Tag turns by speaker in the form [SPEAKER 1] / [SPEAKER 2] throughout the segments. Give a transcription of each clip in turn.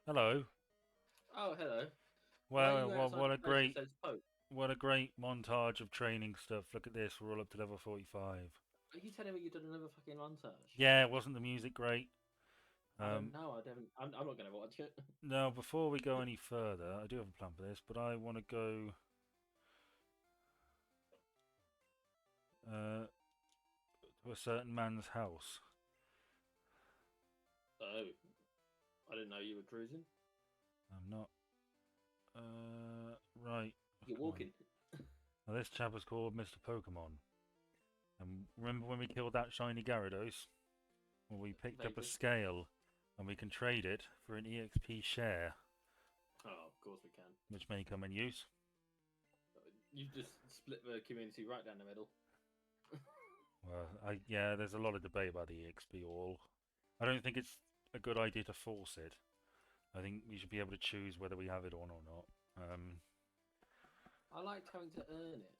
[SPEAKER 1] Hello.
[SPEAKER 2] Oh, hello. Why are
[SPEAKER 1] Well,
[SPEAKER 2] you
[SPEAKER 1] well,
[SPEAKER 2] outside
[SPEAKER 1] what
[SPEAKER 2] the
[SPEAKER 1] a
[SPEAKER 2] place that
[SPEAKER 1] great,
[SPEAKER 2] says Pope?
[SPEAKER 1] what a great montage of training stuff. Look at this. We're all up to level 45.
[SPEAKER 2] Are you telling me you did another fucking montage?
[SPEAKER 1] Yeah, wasn't the music great?
[SPEAKER 2] I don't
[SPEAKER 1] Um,
[SPEAKER 2] know. I don't. I'm not going to watch it.
[SPEAKER 1] Now, before we go any further, I do have a plan for this, but I want to go uh, to a certain man's house.
[SPEAKER 2] Oh, I didn't know you were cruising.
[SPEAKER 1] I'm not. Right.
[SPEAKER 2] You're
[SPEAKER 1] Come on.
[SPEAKER 2] walking.
[SPEAKER 1] Now, this chap is called Mr. Pokemon. And remember when we killed that shiny Gyarados? Well, we picked up a
[SPEAKER 2] Vaguely.
[SPEAKER 1] scale, and we can trade it for an EXP share,
[SPEAKER 2] Oh, of course we can.
[SPEAKER 1] which may come in use.
[SPEAKER 2] You just split the community right down the middle.
[SPEAKER 1] Well, yeah, there's a lot of debate about the EXP all. I don't think it's a good idea to force it. I think we should be able to choose whether we have it on or not.
[SPEAKER 2] I liked having to earn it.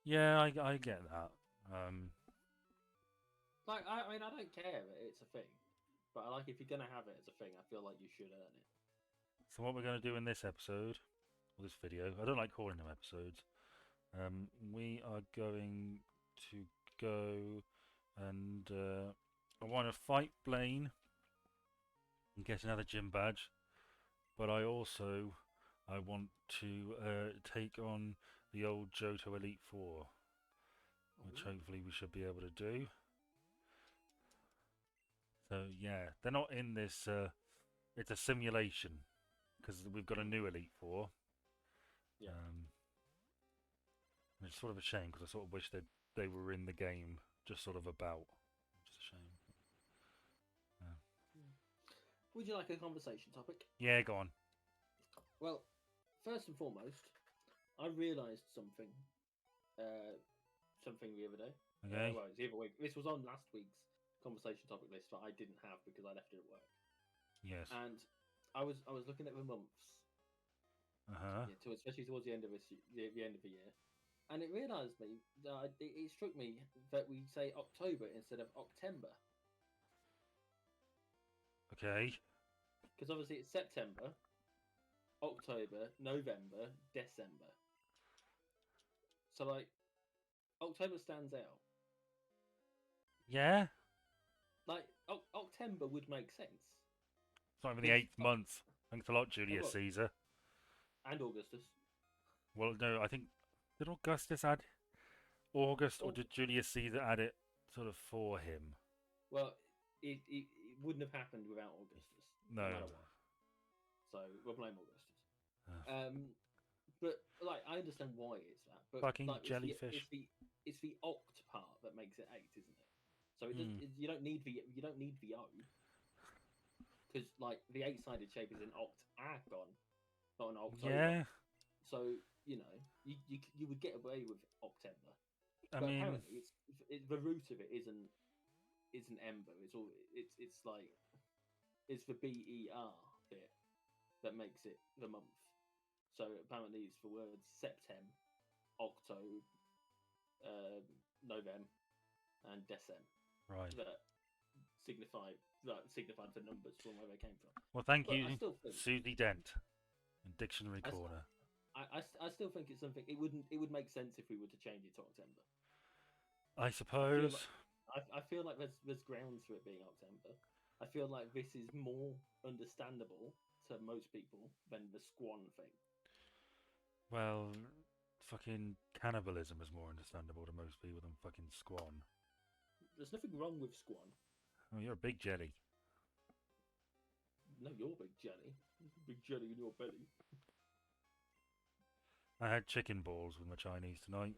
[SPEAKER 1] Yeah, I get that. Um,
[SPEAKER 2] I mean, I don't care that it's a thing, but I like if you're gonna have it as a thing, I feel like you should earn it.
[SPEAKER 1] so what we're going to do in this episode, or this video, I don't like calling them episodes. We are going to go and I want to fight Blaine and get another gym badge, but I want to take on the old Johto Elite Four, which
[SPEAKER 2] Ooh.
[SPEAKER 1] hopefully we should be able to do. So yeah, they're not in this. It's a simulation because we've got a new Elite Four.
[SPEAKER 2] Yeah.
[SPEAKER 1] Um, and it's sort of a shame because I sort of wish they were in the game, just sort of about. Just a shame. Uh,
[SPEAKER 2] Would you like a conversation topic?
[SPEAKER 1] yeah, go on.
[SPEAKER 2] Well, first and foremost, I realised uh, something the other day.
[SPEAKER 1] Okay.
[SPEAKER 2] Well, it was the other week. This was on last week's conversation topic list that I didn't have because I left it at work.
[SPEAKER 1] Yes.
[SPEAKER 2] And I was looking at the months,
[SPEAKER 1] Uh huh.
[SPEAKER 2] yeah, especially towards the end of the end of the year, and it realised me that it struck me that we say October instead of October
[SPEAKER 1] Okay.
[SPEAKER 2] because obviously it's September, October, November, December. So like October stands out.
[SPEAKER 1] Yeah.
[SPEAKER 2] Like October would make sense
[SPEAKER 1] It's not even the
[SPEAKER 2] because
[SPEAKER 1] eighth month. Thanks a lot, Julius
[SPEAKER 2] well,
[SPEAKER 1] Caesar.
[SPEAKER 2] and Augustus.
[SPEAKER 1] Well, no, I think did Augustus add August or
[SPEAKER 2] Or
[SPEAKER 1] did Julius Caesar add it sort of for him?
[SPEAKER 2] well, it wouldn't have happened without Augustus, no
[SPEAKER 1] No.
[SPEAKER 2] matter what. So we'll blame Augustus.
[SPEAKER 1] Uh,
[SPEAKER 2] But like I understand why it's that, but
[SPEAKER 1] fucking
[SPEAKER 2] like
[SPEAKER 1] jellyfish.
[SPEAKER 2] it's the oct part that makes it eight, isn't it? So it does.
[SPEAKER 1] Hmm.
[SPEAKER 2] You don't need the O because like the eight-sided shape is an octagon, not an October.
[SPEAKER 1] Yeah.
[SPEAKER 2] So you would get away with October,
[SPEAKER 1] I
[SPEAKER 2] but
[SPEAKER 1] mean,
[SPEAKER 2] apparently it's the root of it isn't ember. It's all it's like it's the BER bit that makes it the month. So apparently it's the words Septem, Octo, uh, Novem, and Decem
[SPEAKER 1] right.
[SPEAKER 2] that signified the numbers from where they came from.
[SPEAKER 1] Well, thank
[SPEAKER 2] But I
[SPEAKER 1] you,
[SPEAKER 2] still think
[SPEAKER 1] Susie Dent, in Dictionary
[SPEAKER 2] I, s-
[SPEAKER 1] Corner.
[SPEAKER 2] I still think it's something. It would make sense if we were to change it to October.
[SPEAKER 1] I
[SPEAKER 2] I feel
[SPEAKER 1] suppose.
[SPEAKER 2] like I feel like there's grounds for it being October. I feel like this is more understandable to most people than the Squan thing.
[SPEAKER 1] Well, fucking cannibalism is more understandable to most people than fucking squan.
[SPEAKER 2] There's nothing wrong with Squan.
[SPEAKER 1] Oh, you're a big jelly.
[SPEAKER 2] No, you're big jelly, big jelly in your belly.
[SPEAKER 1] I had chicken balls with my Chinese tonight.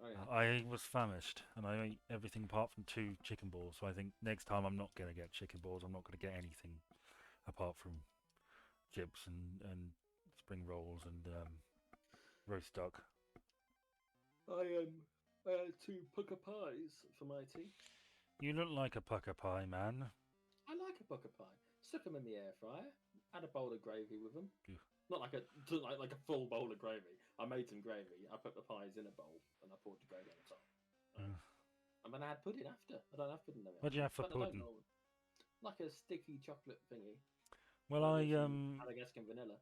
[SPEAKER 2] Oh yeah.
[SPEAKER 1] I was famished and I ate everything apart from two chicken balls. So I think next time I'm not going to get chicken balls. I'm not going to get anything apart from chips and spring rolls and roast duck.
[SPEAKER 2] I had two pucker pies for my tea.
[SPEAKER 1] You look like a pucker pie, man.
[SPEAKER 2] I like a pucker pie. Stuck them in the air fryer. Had a bowl of gravy with them.
[SPEAKER 1] Goo.
[SPEAKER 2] Not like a full bowl of gravy. I made some gravy. I put the pies in a bowl and I poured the gravy on the top.
[SPEAKER 1] Uh,
[SPEAKER 2] And then I had pudding after. I don't have pudding though.
[SPEAKER 1] what do you have for
[SPEAKER 2] But I don't
[SPEAKER 1] pudding?
[SPEAKER 2] know. Like a sticky chocolate thingy.
[SPEAKER 1] Well,
[SPEAKER 2] Like literally Madagascar vanilla.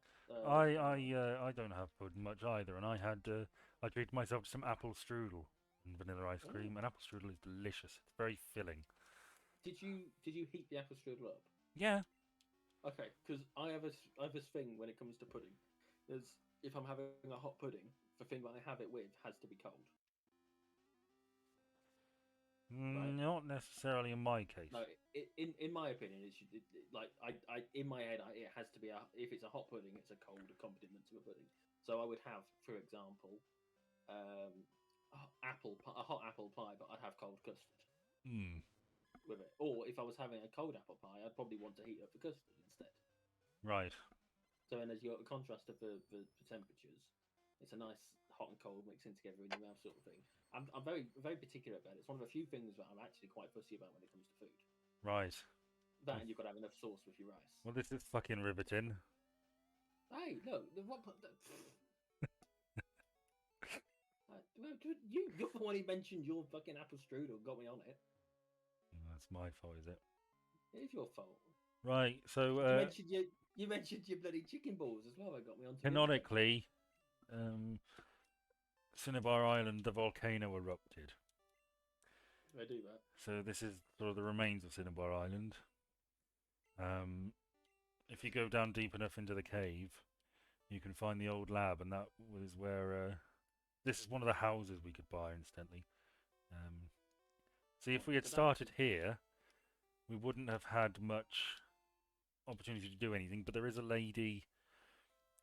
[SPEAKER 1] I don't have pudding much either, and I treated myself to some apple strudel and vanilla ice
[SPEAKER 2] Oh.
[SPEAKER 1] cream, and apple strudel is delicious. It's very filling.
[SPEAKER 2] Did you heat the apple strudel up?
[SPEAKER 1] Yeah.
[SPEAKER 2] Okay, because I have this thing when it comes to pudding. There's if I'm having a hot pudding, the thing that I have it with has to be cold, right?
[SPEAKER 1] Not necessarily in my case.
[SPEAKER 2] No, in my opinion, it should like I in my head it has to be if it's a hot pudding, it's a cold accompaniment to a pudding. So I would have, for example, um, a hot apple pie, but I'd have cold custard
[SPEAKER 1] Hmm.
[SPEAKER 2] with it. Or if I was having a cold apple pie, I'd probably want to heat up the custard instead.
[SPEAKER 1] Right.
[SPEAKER 2] So then, as you got the contrast of the temperatures, it's a nice hot and cold mixing together in your mouth sort of thing. I'm very very particular about it. It's one of the few things that I'm actually quite fussy about when it comes to food.
[SPEAKER 1] Right.
[SPEAKER 2] That and you've got to have enough sauce with your rice.
[SPEAKER 1] Well, this is fucking riveting.
[SPEAKER 2] Hey, look, you're the one who mentioned your fucking apple strudel, got me on it.
[SPEAKER 1] That's my fault, is it?
[SPEAKER 2] It is your fault.
[SPEAKER 1] Right. So,
[SPEAKER 2] You mentioned your bloody chicken balls as well. That got me onto
[SPEAKER 1] canonically, Cinnabar Island, the volcano erupted.
[SPEAKER 2] I do that.
[SPEAKER 1] So this is sort of the remains of Cinnabar Island. If you go down deep enough into the cave, you can find the old lab, and that was where. This is one of the houses we could buy instantly. See, if we had started here, we wouldn't have had much opportunity to do anything. But there is a lady.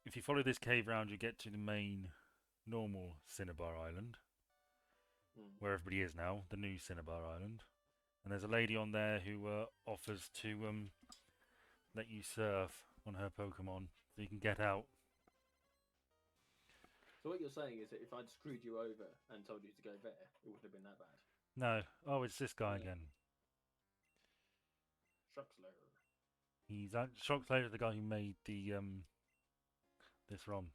[SPEAKER 1] If you follow this cave round, you get to the main, normal Cinnabar Island, where everybody is now, the new Cinnabar Island. And there's a lady on there who offers to let you surf on her Pokemon, so you can get out.
[SPEAKER 2] So what you're saying is that if I'd screwed you over and told you to go there, it wouldn't have been that bad.
[SPEAKER 1] No. Oh, it's this guy
[SPEAKER 2] Yeah.
[SPEAKER 1] again.
[SPEAKER 2] Shockslayer.
[SPEAKER 1] He's Shockslayer, the guy who made the this ROM.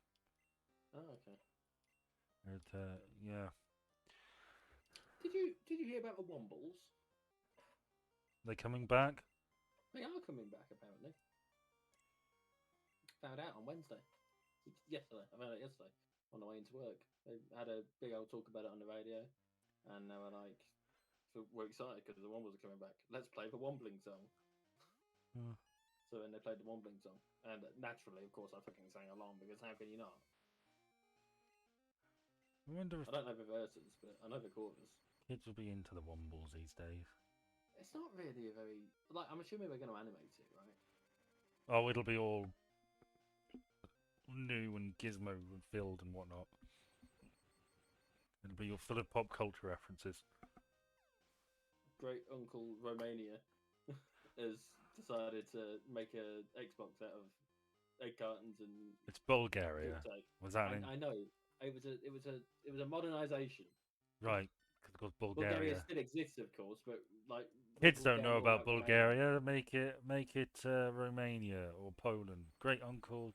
[SPEAKER 2] Oh, okay.
[SPEAKER 1] Yeah.
[SPEAKER 2] Did you hear about the Wombles?
[SPEAKER 1] They coming back?
[SPEAKER 2] They are coming back apparently. Found out on Wednesday. Yesterday. I found out yesterday on the way into work. They had a big old talk about it on the radio, and they were like, "We're excited because the Wombles are coming back. Let's play the Wombling song." So then they played the Wombling song, and naturally, of course, I fucking sang along because how can you not?
[SPEAKER 1] I wonder if
[SPEAKER 2] I don't know the verses, but I know the chorus.
[SPEAKER 1] kids will be into the Wombles these days.
[SPEAKER 2] It's not really a very like. I'm assuming we're going to animate it, right?
[SPEAKER 1] Oh, it'll be all new and gizmo filled and whatnot. It'll be all full of pop culture references.
[SPEAKER 2] Great Uncle Romania has decided to make a Xbox out of egg cartons and.
[SPEAKER 1] It's Bulgaria. Was that?
[SPEAKER 2] I know it was a modernization.
[SPEAKER 1] Right, because
[SPEAKER 2] Bulgaria
[SPEAKER 1] Bulgaria.
[SPEAKER 2] still exists, of course, but like
[SPEAKER 1] Kids don't know about Bulgaria. Make it Romania or Poland. Great uncle.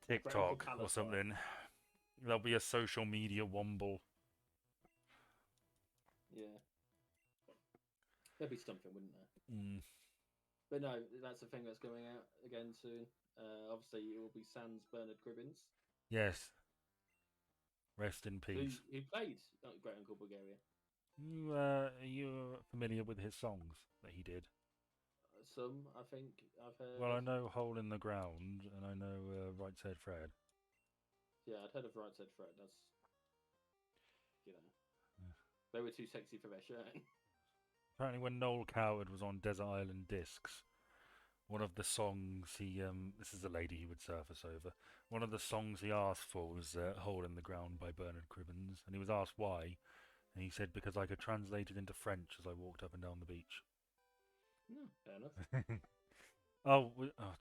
[SPEAKER 1] TikTok or something. There'll be a social media womble.
[SPEAKER 2] Yeah. There'd be something, wouldn't there?
[SPEAKER 1] Mm.
[SPEAKER 2] But no, that's the thing that's coming out again soon. Obviously, it will be Sans Bernard Cribbins.
[SPEAKER 1] Yes. Rest in peace.
[SPEAKER 2] Who played Great Uncle Bulgaria?
[SPEAKER 1] Are you familiar with his songs that he did?
[SPEAKER 2] Some, I think, I've heard.
[SPEAKER 1] Well, I know Hole in the Ground, and I know Right Said Fred.
[SPEAKER 2] Yeah, I'd heard of Right Said Fred. That's, they were too sexy for their shirt.
[SPEAKER 1] Apparently, when Noel Coward was on Desert Island Discs, one of the songs this is a lady he would surface over. One of the songs he asked for was "Hole in the Ground" by Bernard Cribbins, and he was asked why, and he said because I could translate it into French as I walked up and down the beach.
[SPEAKER 2] No, fair enough.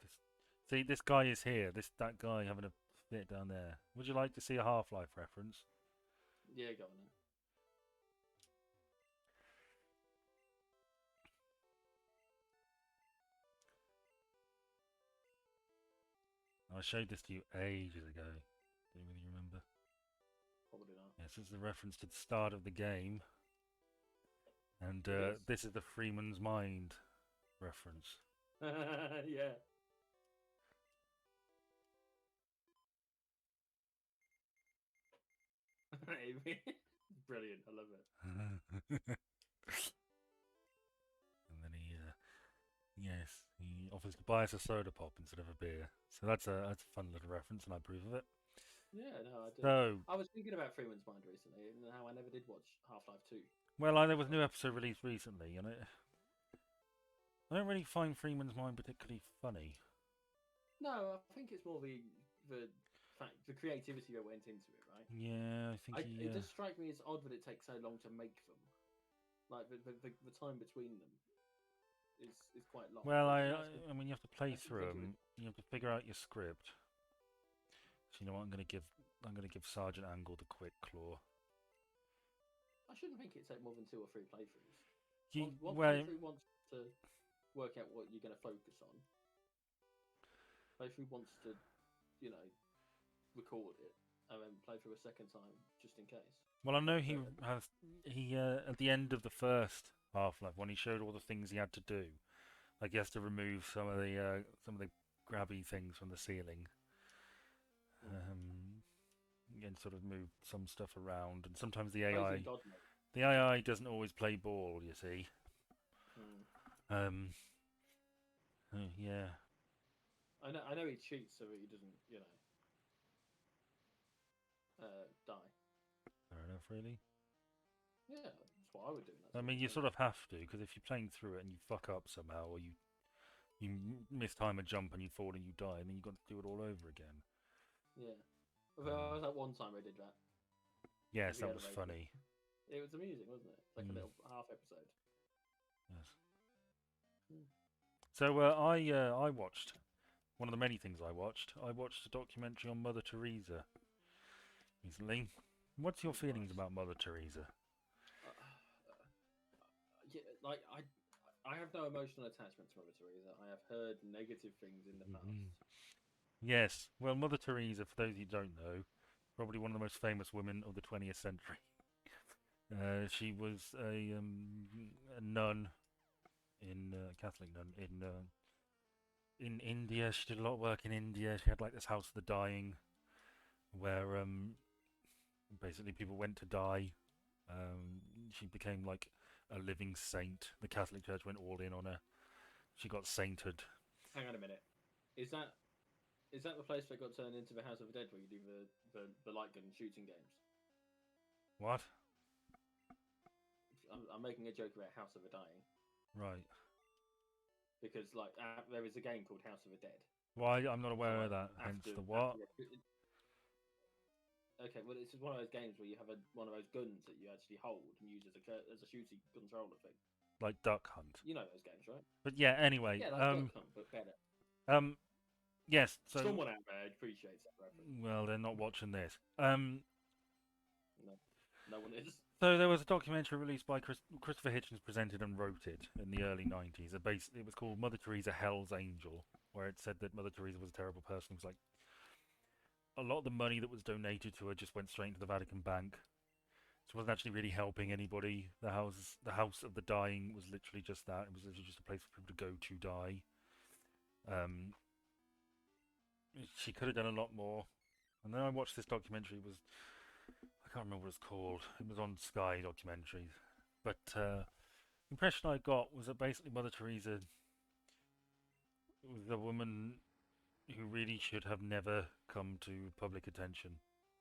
[SPEAKER 1] See, this guy is here. That guy having a fit down there. Would you like to see a Half-Life reference?
[SPEAKER 2] Yeah, go on then.
[SPEAKER 1] I showed this to you ages ago. Do you really remember?
[SPEAKER 2] Probably not.
[SPEAKER 1] Yes, this is a reference to the start of the game. And
[SPEAKER 2] It is.
[SPEAKER 1] this is the Freeman's Mind reference.
[SPEAKER 2] Yeah. Brilliant. I love it.
[SPEAKER 1] And then yes, he offers to buy us a soda pop instead of a beer. So that's a fun little reference, and I approve of it.
[SPEAKER 2] Yeah, no, I do.
[SPEAKER 1] So,
[SPEAKER 2] I was thinking about Freeman's Mind recently and how I never did watch Half-Life 2.
[SPEAKER 1] well, there was a new episode released recently, and I don't really find Freeman's Mind particularly funny.
[SPEAKER 2] No, I think it's more the fact the creativity that went into it, right?
[SPEAKER 1] Yeah, I think he.
[SPEAKER 2] It does strike me as odd that it takes so long to make them. Like the time between them is quite long.
[SPEAKER 1] Well,
[SPEAKER 2] But that's
[SPEAKER 1] I mean, you have to play
[SPEAKER 2] I
[SPEAKER 1] through
[SPEAKER 2] think it
[SPEAKER 1] them.
[SPEAKER 2] would.
[SPEAKER 1] You have to figure out your script. So you know what? I'm gonna give Sergeant Angle the quick claw.
[SPEAKER 2] I shouldn't think it'd take more than 2 or 3 playthroughs. One
[SPEAKER 1] Well,
[SPEAKER 2] playthrough wants to work out what you're going to focus on. Playthrough wants to, you know, record it and then play through a second time just in case.
[SPEAKER 1] well, I know he
[SPEAKER 2] So,
[SPEAKER 1] has. He at the end of the first Half-Life, when he showed all the things he had to do, like he has to remove some of the grabby things from the ceiling, and sort of move some stuff around, and sometimes
[SPEAKER 2] plays in God mode.
[SPEAKER 1] the AI doesn't always play ball. You see.
[SPEAKER 2] Hmm.
[SPEAKER 1] Um. Yeah.
[SPEAKER 2] I know he cheats so that he doesn't, die.
[SPEAKER 1] Fair enough, really.
[SPEAKER 2] Yeah, that's what I would do in that
[SPEAKER 1] I mean, you
[SPEAKER 2] situation.
[SPEAKER 1] sort of have to, because if you're playing through it and you fuck up somehow, or you mistime a jump and you fall and you die, and then you've got to do it all over again.
[SPEAKER 2] Yeah. Well, that one time I did that.
[SPEAKER 1] Yes,
[SPEAKER 2] If you
[SPEAKER 1] that
[SPEAKER 2] had a
[SPEAKER 1] was
[SPEAKER 2] rating.
[SPEAKER 1] funny.
[SPEAKER 2] It was amusing, wasn't it? It's like a
[SPEAKER 1] Mm,
[SPEAKER 2] little half episode.
[SPEAKER 1] yes.
[SPEAKER 2] Hmm.
[SPEAKER 1] So I watched one of the many things I watched. I watched a documentary on Mother Teresa recently. What's your
[SPEAKER 2] Oh,
[SPEAKER 1] feelings
[SPEAKER 2] nice.
[SPEAKER 1] about Mother Teresa?
[SPEAKER 2] Yeah, like I have no emotional attachment to Mother Teresa. I have heard negative things in the past.
[SPEAKER 1] Mhm. Yes. Well, Mother Teresa, for those of you who don't know, probably one of the most famous women of the 20th century. She was a nun in Catholic nun in India. She did a lot of work in India. She had like this House of the Dying, where basically people went to die. She became like a living saint. The Catholic Church went all in on her. She got sainted.
[SPEAKER 2] Hang on a minute. Is that the place that got turned into the House of the Dead where you do the light gun shooting games?
[SPEAKER 1] What?
[SPEAKER 2] I'm making a joke about House of the Dying
[SPEAKER 1] Right.
[SPEAKER 2] because like there is a game called House of the Dead.
[SPEAKER 1] Why? I'm not
[SPEAKER 2] So
[SPEAKER 1] aware of
[SPEAKER 2] like
[SPEAKER 1] that. Hence the
[SPEAKER 2] after
[SPEAKER 1] what?
[SPEAKER 2] okay, well this is one of those games where you have one of those guns that you actually hold and use as a shooting controller thing.
[SPEAKER 1] Like Duck Hunt.
[SPEAKER 2] You know those games, right?
[SPEAKER 1] But yeah. Anyway.
[SPEAKER 2] Yeah, like Duck Hunt, but better.
[SPEAKER 1] Um. Yes. So.
[SPEAKER 2] Someone out there appreciates that reference.
[SPEAKER 1] Well, they're not watching this.
[SPEAKER 2] No, no one is.
[SPEAKER 1] So there was a documentary released by Christopher Hitchens, presented and wrote it in the early 90s. It was called Mother Teresa Hell's Angel, where it said that Mother Teresa was a terrible person. It was like a lot of the money that was donated to her just went straight into the Vatican bank. She wasn't actually really helping anybody. The House of the Dying was literally just that. It was literally just a place for people to go to die. Um, she could have done a lot more. And then I watched this documentary. It was, I can't remember what it's called. It was on Sky Documentaries. But the impression I got was that basically Mother Teresa was a woman who really should have never come to public attention.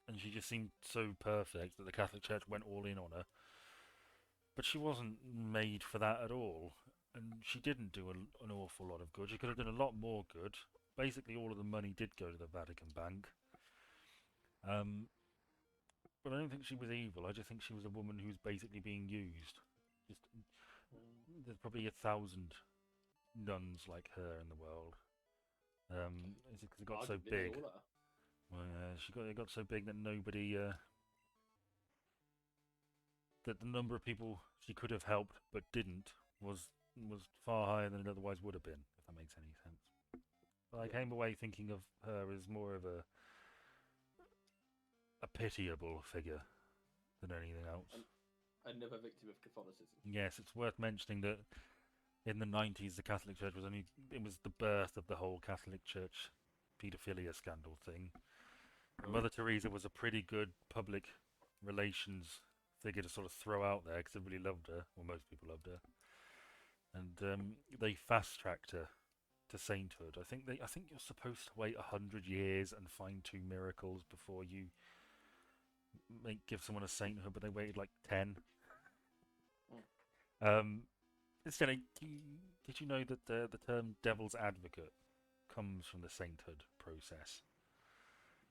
[SPEAKER 1] And she just seemed so perfect that the Catholic Church went all in on her. But she wasn't made for that at all. And she didn't do an awful lot of good. She could have done a lot more good. Basically, all of the money did go to the Vatican Bank. Um, but I don't think she was evil. I just think she was a woman who's basically being used. Just there's probably 1,000 nuns like her in the world. Is it because it got so
[SPEAKER 2] Arguably, they
[SPEAKER 1] big?
[SPEAKER 2] all are.
[SPEAKER 1] Well, it got so big that nobody, that the number of people she could have helped but didn't was far higher than it otherwise would have been, if that makes any sense. But I
[SPEAKER 2] Yeah.
[SPEAKER 1] came away thinking of her as more of a pitiable figure than anything else.
[SPEAKER 2] another victim of Catholicism.
[SPEAKER 1] Yes, it's worth mentioning that in the 90s, the Catholic Church was it was the birth of the whole Catholic Church paedophilia scandal thing.
[SPEAKER 2] Oh.
[SPEAKER 1] Mother Teresa was a pretty good public relations figure to sort of throw out there because everybody loved her, or most people loved her, and they fast tracked her to sainthood. I think you're supposed to wait 100 years and find 2 miracles before you give someone a sainthood, but they waited like 10. Instead, did you know that the term "devil's advocate" comes from the sainthood process?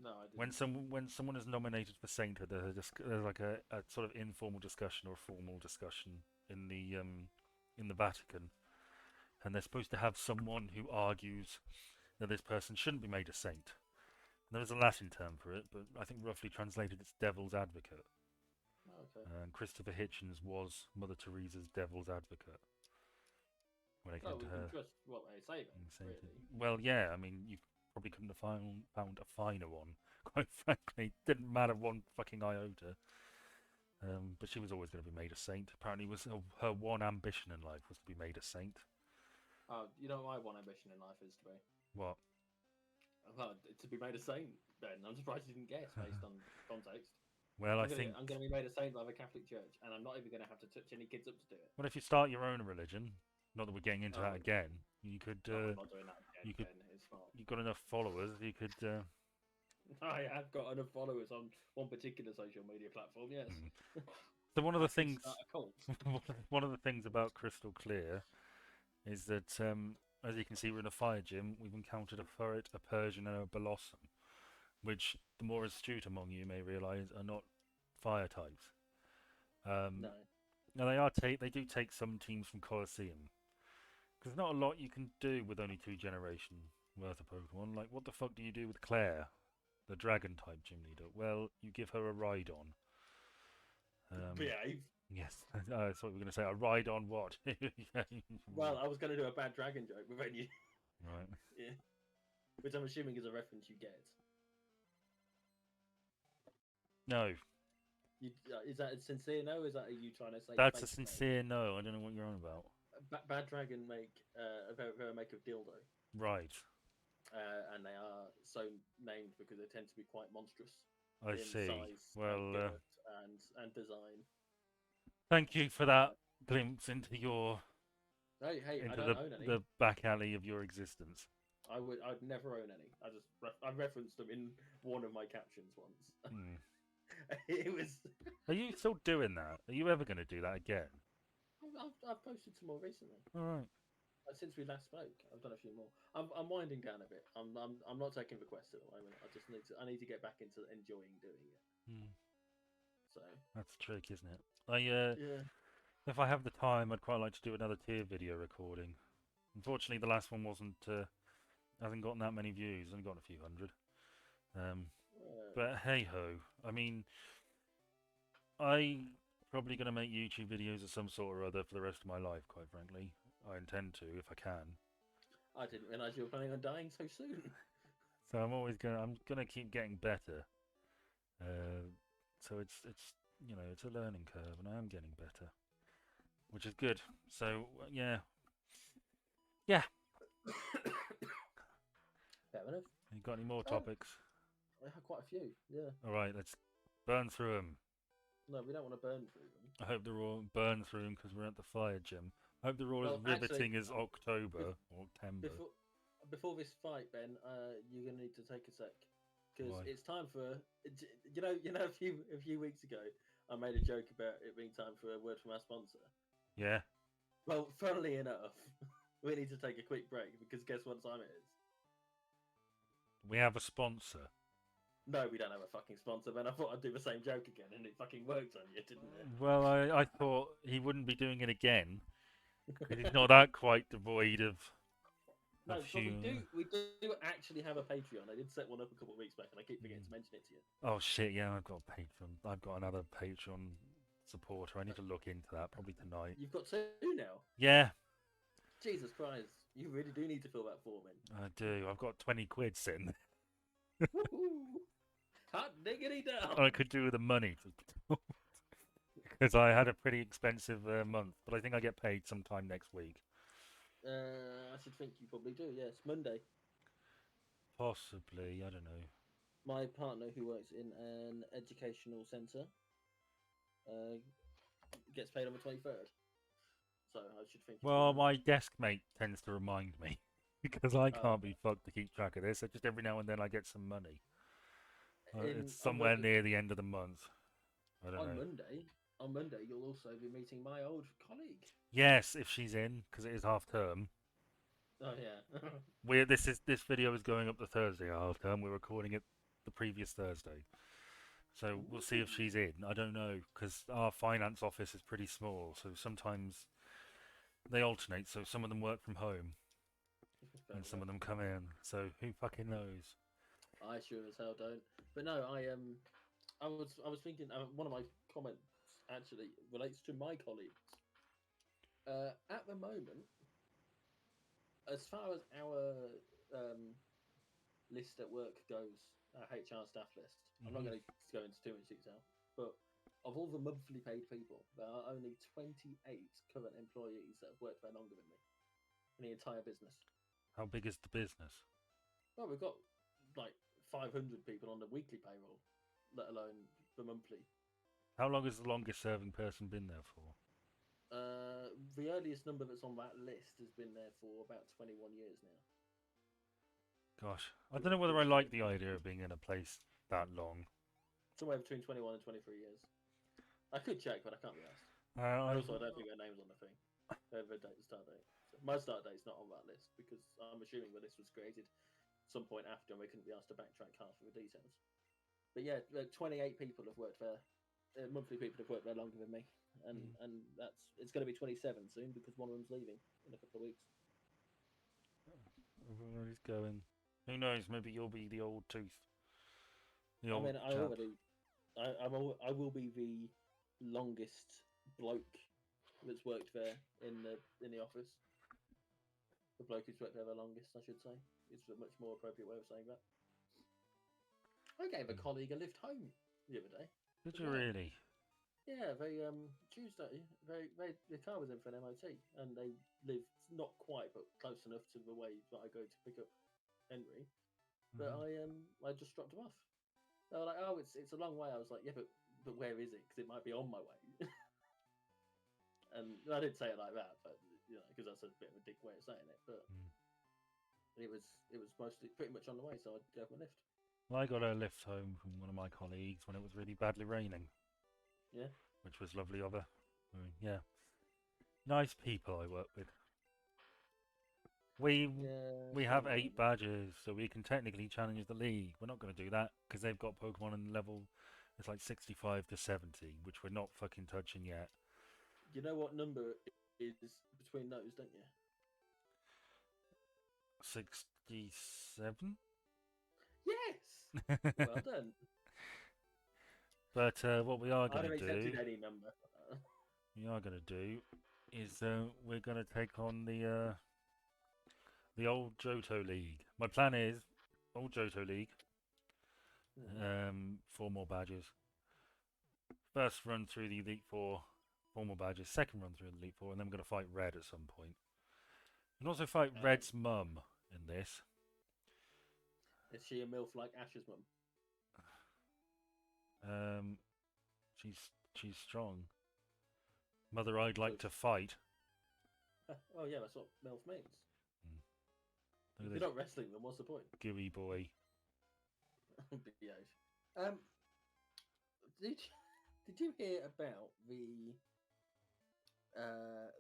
[SPEAKER 2] No, I didn't.
[SPEAKER 1] When someone is nominated for sainthood, there's like a sort of informal discussion or formal discussion in the Vatican, and they're supposed to have someone who argues that this person shouldn't be made a saint. And there is a Latin term for it, but I think roughly translated it's devil's advocate.
[SPEAKER 2] Oh, okay.
[SPEAKER 1] And Christopher Hitchens was Mother Teresa's devil's advocate when it came to her.
[SPEAKER 2] Can trust what they say then, really.
[SPEAKER 1] Well, yeah, I mean, you probably couldn't have found a finer one. Quite frankly, didn't matter one fucking iota. But she was always going to be made a saint. Apparently, was her one ambition in life was to be made a saint.
[SPEAKER 2] Oh, you know what my one ambition in life is to be?
[SPEAKER 1] What?
[SPEAKER 2] Well, to be made a saint, Ben. I'm surprised you didn't guess based on context.
[SPEAKER 1] Well,
[SPEAKER 2] I'm going to be made a saint by the Catholic Church, and I'm not even going to have to touch any kids up to do it.
[SPEAKER 1] Well, if you start your own religion, not that we're getting into that again, you could.
[SPEAKER 2] I'm not doing that again, Ben. It's not.
[SPEAKER 1] You've got enough followers. You could.
[SPEAKER 2] I have got enough followers on one particular social media platform. Yes.
[SPEAKER 1] So one of the things.
[SPEAKER 2] Start a cult.
[SPEAKER 1] One of the things about Crystal Clear is that, as you can see, we're in a fire gym. We've encountered a ferret, a Persian, and a Blossom, which the more astute among you may realise are not fire types.
[SPEAKER 2] No.
[SPEAKER 1] Now they do take some teams from Colosseum, because there's not a lot you can do with only 2 generation worth of Pokemon. Like, what the fuck do you do with Claire, the dragon type gym leader? Well, you give her a Rhydon.
[SPEAKER 2] Behave.
[SPEAKER 1] Yes, that's what we were going to say. A Rhydon what?
[SPEAKER 2] Well, I was going to do a bad dragon joke, but then you.
[SPEAKER 1] Right.
[SPEAKER 2] Yeah. Which I'm assuming is a reference you get.
[SPEAKER 1] No.
[SPEAKER 2] Is that a sincere no? Or is that you trying to say?
[SPEAKER 1] That's a sincere no. I don't know what you're on about.
[SPEAKER 2] Bad dragon make a make of dildo.
[SPEAKER 1] Right.
[SPEAKER 2] And they are so named because they tend to be quite monstrous.
[SPEAKER 1] I see.
[SPEAKER 2] Size,
[SPEAKER 1] Well,
[SPEAKER 2] and design.
[SPEAKER 1] Thank you for that glimpse into your
[SPEAKER 2] Hey,
[SPEAKER 1] into
[SPEAKER 2] I don't own any.
[SPEAKER 1] the back alley of your existence.
[SPEAKER 2] I'd never own any. I referenced them in one of my captions once. It was.
[SPEAKER 1] Are you still doing that? Are you ever going to do that again?
[SPEAKER 2] I've posted some more recently.
[SPEAKER 1] All right.
[SPEAKER 2] Since we last spoke, I've done a few more. I'm winding down a bit. I'm not taking requests at the moment. I need to get back into enjoying doing it. So
[SPEAKER 1] that's the trick, isn't it? Yeah. If I have the time, I'd quite like to do another tier video recording. Unfortunately, the last one hasn't gotten that many views. Only got a few hundred. But hey ho. I mean, I'm probably going to make YouTube videos of some sort or other for the rest of my life. Quite frankly, I intend to if I can.
[SPEAKER 2] I didn't realise you were planning on dying so soon.
[SPEAKER 1] So I'm gonna keep getting better. So it's it's a learning curve, and I am getting better, which is good. So yeah.
[SPEAKER 2] Fair enough.
[SPEAKER 1] You got any more topics?
[SPEAKER 2] I have quite a few. Yeah.
[SPEAKER 1] All right, let's burn through them.
[SPEAKER 2] No, we don't want to burn through them.
[SPEAKER 1] I hope they're all burn through them because we're at the fire gym. I hope they're all as riveting as October or September.
[SPEAKER 2] Before this fight, Ben, you're gonna need to take a sec because it's time for a few weeks ago I made a joke about it being time for a word from our sponsor.
[SPEAKER 1] Yeah.
[SPEAKER 2] Well, funnily enough, we need to take a quick break because guess what time it is?
[SPEAKER 1] We have a sponsor.
[SPEAKER 2] No, we don't have a fucking sponsor, man. I thought I'd do the same joke again, and it fucking worked on you, didn't it?
[SPEAKER 1] Well, I thought he wouldn't be doing it again. Because he's not that quite devoid of.
[SPEAKER 2] No, but we do actually have a Patreon. I did set one up a couple of weeks back, and I keep forgetting to mention it to you.
[SPEAKER 1] Oh shit! Yeah, I've got a Patreon. I've got another Patreon supporter. I need to look into that probably tonight.
[SPEAKER 2] You've got 2 now.
[SPEAKER 1] Yeah.
[SPEAKER 2] Jesus Christ! You really do need to fill that form in.
[SPEAKER 1] I do. I've got 20 quid sitting there.
[SPEAKER 2] Hot diggity down.
[SPEAKER 1] I could do with the money. because I had a pretty expensive month, but I think I get paid sometime next week.
[SPEAKER 2] I should think you probably do. Yes, Monday.
[SPEAKER 1] Possibly, I don't know.
[SPEAKER 2] My partner, who works in an educational centre, uh, gets paid on the 23rd. So I should think.
[SPEAKER 1] Well, my desk mate tends to remind me because I
[SPEAKER 2] Oh,
[SPEAKER 1] can't be fucked to keep track of this. So just every now and then I get some money. It's
[SPEAKER 2] I'm
[SPEAKER 1] somewhere
[SPEAKER 2] working
[SPEAKER 1] near the end of the month. I don't
[SPEAKER 2] on
[SPEAKER 1] know.
[SPEAKER 2] Monday. On Monday, you'll also be meeting my old colleague.
[SPEAKER 1] Yes, if she's in, because it is half term.
[SPEAKER 2] Oh yeah.
[SPEAKER 1] This video is going up the Thursday half term. We're recording it the previous Thursday, so we'll see if she's in. I don't know because our finance office is pretty small, so sometimes they alternate. So some of them work from home and some of them come in. So who fucking knows?
[SPEAKER 2] I sure as hell don't. But no, I was thinking. One of my comments actually relates to my colleagues. At the moment, as far as our list at work goes, our HR staff list, I'm not going to go into too much detail, but of all the monthly paid people, there are only 28 current employees that have worked there longer than me in the entire business.
[SPEAKER 1] How big is the business?
[SPEAKER 2] Well, we've got like 500 people on the weekly payroll, let alone the monthly.
[SPEAKER 1] How long has the longest serving person been there for?
[SPEAKER 2] The earliest number that's on that list has been there for about 21 years now.
[SPEAKER 1] Gosh, I don't know whether I like the idea of being in a place that long.
[SPEAKER 2] Somewhere between 21 and 23 years. I could check, but I can't be asked.
[SPEAKER 1] I
[SPEAKER 2] And also, I don't think their name's on the thing. Their start date. So my start date's not on that list because I'm assuming the list was created some point after and we couldn't be asked to backtrack half of the details. But yeah, 28 people have worked there. Monthly people have worked there longer than me, and it's going to be 27 soon because one of them's leaving in a couple of weeks.
[SPEAKER 1] Everybody's going. Who knows? Maybe you'll be the old tooth. The
[SPEAKER 2] I
[SPEAKER 1] old
[SPEAKER 2] mean,
[SPEAKER 1] chap.
[SPEAKER 2] I will be the longest bloke that's worked there in the office. The bloke who's worked there the longest, I should say, is a much more appropriate way of saying that. I gave a colleague a lift home the other day.
[SPEAKER 1] Did you really?
[SPEAKER 2] Yeah, Tuesday the car was in for an MOT, and they live not quite, but close enough to the way that I go to pick up Henry. But I just dropped him off. They were like, "Oh, it's a long way." I was like, "Yeah, but where is it? Because it might be on my way." And I didn't say it like that, but because that's a bit of a dick way of saying it. But it was mostly pretty much on the way, so I gave him a lift.
[SPEAKER 1] Well, I got a lift home from one of my colleagues when it was really badly raining.
[SPEAKER 2] Yeah.
[SPEAKER 1] Which was lovely of her. Yeah. Nice people I work with. We have 8 badges, so we can technically challenge the league. We're not going to do that because they've got Pokemon in level. It's like 65 to 70, which we're not fucking touching yet.
[SPEAKER 2] You know what number is between those, don't you?
[SPEAKER 1] 67.
[SPEAKER 2] Yes. Well done.
[SPEAKER 1] But what we are going to do,
[SPEAKER 2] any number.
[SPEAKER 1] Is we're going to take on the old Johto League. My plan is old Johto League. 4 more badges. First run through the Elite Four, 4 more badges. Second run through the Elite Four, and then we're going to fight Red at some point. We can also fight Red's mum in this.
[SPEAKER 2] Is she a MILF like Ash's mum?
[SPEAKER 1] She's strong. Mother, I'd like to fight.
[SPEAKER 2] Oh yeah, that's what MILF means. If you're not wrestling them, what's the point?
[SPEAKER 1] Gooey boy.
[SPEAKER 2] Behave. Did you hear about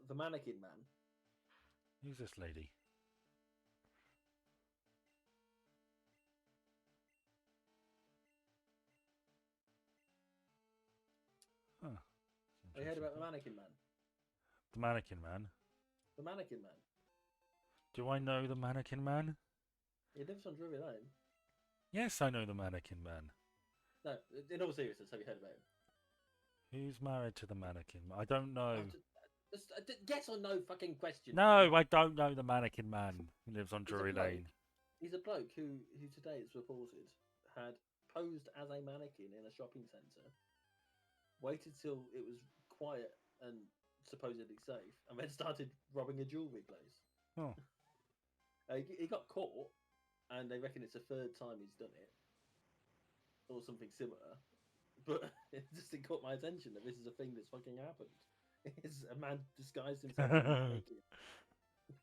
[SPEAKER 2] the mannequin man?
[SPEAKER 1] Who's this lady? Huh.
[SPEAKER 2] Have you heard about the mannequin man?
[SPEAKER 1] The mannequin man?
[SPEAKER 2] The mannequin man.
[SPEAKER 1] Do I know the mannequin man?
[SPEAKER 2] He lives on Drury Lane.
[SPEAKER 1] Yes, I know the mannequin man.
[SPEAKER 2] No, in all seriousness, have you heard about him?
[SPEAKER 1] Who's married to the mannequin man? I don't know.
[SPEAKER 2] Yes or no fucking question.
[SPEAKER 1] No, I don't know the mannequin man who lives on Drury Lane.
[SPEAKER 2] He's a bloke who today it's reported had posed as a mannequin in a shopping centre, waited till it was quiet and supposedly safe, and then started robbing a jewelry place.
[SPEAKER 1] Oh.
[SPEAKER 2] He got caught, and they reckon it's the third time he's done it, or something similar. But it just caught my attention that this is a thing that's fucking happened. It's a man disguised himself naked.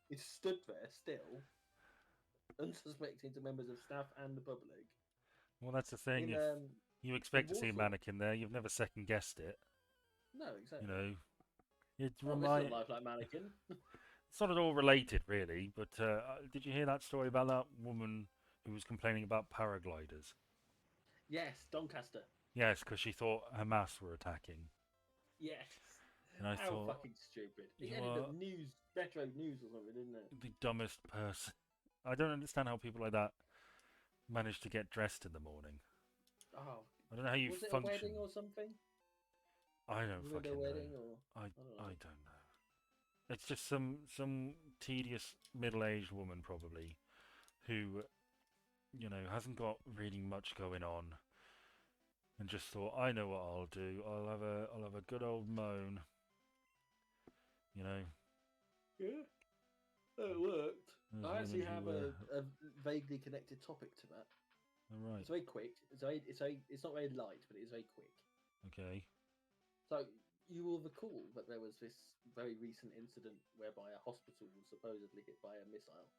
[SPEAKER 2] He stood there still, unsuspecting to members of staff and the public.
[SPEAKER 1] Well, that's the thing.
[SPEAKER 2] In
[SPEAKER 1] If you expect to see a
[SPEAKER 2] Warsaw.
[SPEAKER 1] mannequin there, you've never second guessed it.
[SPEAKER 2] No, exactly.
[SPEAKER 1] You know, it
[SPEAKER 2] Oh, this is a lifelike mannequin.
[SPEAKER 1] It's not at all related, really. But did you hear that story about that woman who was complaining about paragliders?
[SPEAKER 2] Yes, Doncaster.
[SPEAKER 1] Yes, because she thought Hamas were attacking.
[SPEAKER 2] Yes.
[SPEAKER 1] And I
[SPEAKER 2] How
[SPEAKER 1] thought,
[SPEAKER 2] fucking stupid. It
[SPEAKER 1] you
[SPEAKER 2] ended
[SPEAKER 1] are
[SPEAKER 2] up Metro News or something, didn't it?
[SPEAKER 1] the dumbest person. I don't understand how people like that manage to get dressed in the morning.
[SPEAKER 2] Oh,
[SPEAKER 1] I don't know how you
[SPEAKER 2] was it
[SPEAKER 1] function.
[SPEAKER 2] a wedding or something?
[SPEAKER 1] I don't
[SPEAKER 2] Was it
[SPEAKER 1] fucking
[SPEAKER 2] a wedding
[SPEAKER 1] know.
[SPEAKER 2] or
[SPEAKER 1] I
[SPEAKER 2] don't know.
[SPEAKER 1] don't know. It's just some tedious middle-aged woman probably, who, hasn't got really much going on, and just thought, I know what I'll do. I'll have a good old moan.
[SPEAKER 2] Yeah, it worked.
[SPEAKER 1] As
[SPEAKER 2] I
[SPEAKER 1] long
[SPEAKER 2] actually
[SPEAKER 1] as you
[SPEAKER 2] have
[SPEAKER 1] were
[SPEAKER 2] a vaguely connected topic to that.
[SPEAKER 1] all right.
[SPEAKER 2] It's very quick. It's not very light, but it is very quick.
[SPEAKER 1] Okay.
[SPEAKER 2] So you will recall that there was this very recent incident whereby a hospital was supposedly hit by a missile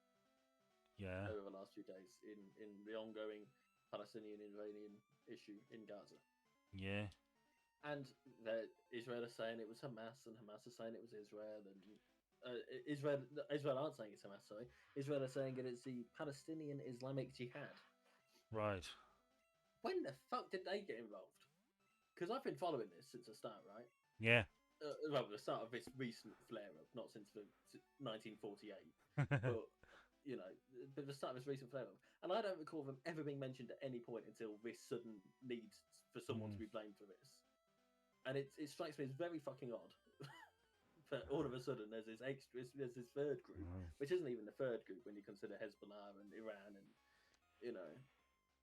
[SPEAKER 1] Yeah.
[SPEAKER 2] over the last few days in the ongoing Palestinian-Iranian issue in Gaza.
[SPEAKER 1] Yeah.
[SPEAKER 2] And Israel is saying it was Hamas, and Hamas is saying it was Israel, and Israel aren't saying it's Hamas. Sorry, Israel are saying it's the Palestinian Islamic Jihad.
[SPEAKER 1] Right.
[SPEAKER 2] When the fuck did they get involved? Because I've been following this since the start, right?
[SPEAKER 1] Yeah.
[SPEAKER 2] Well, the start of this recent flare-up, not since 1948, but but the start of this recent flare-up, and I don't recall them ever being mentioned at any point until this sudden need for someone to be blamed for this. And it strikes me as very fucking odd. But all of a sudden, there's this third group, which isn't even the third group when you consider Hezbollah and Iran, and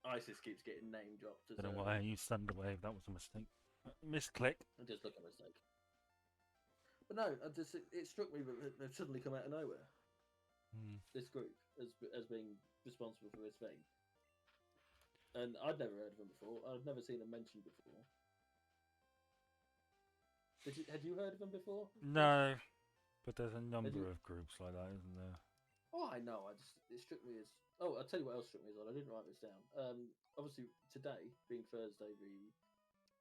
[SPEAKER 2] ISIS keeps getting name dropped.
[SPEAKER 1] Don't know why you stunned away. That was a mistake. Misclick.
[SPEAKER 2] I just look at a mistake. But no, it struck me that they've suddenly come out of nowhere. This group as being responsible for this thing, and I'd never heard of them before. I'd never seen them mentioned before. Had you heard of them before?
[SPEAKER 1] No, but there's a number of groups like that, isn't there?
[SPEAKER 2] Oh, I know. It struck me as. Oh, I'll tell you what else struck me as odd. I didn't write this down. Obviously, today being Thursday the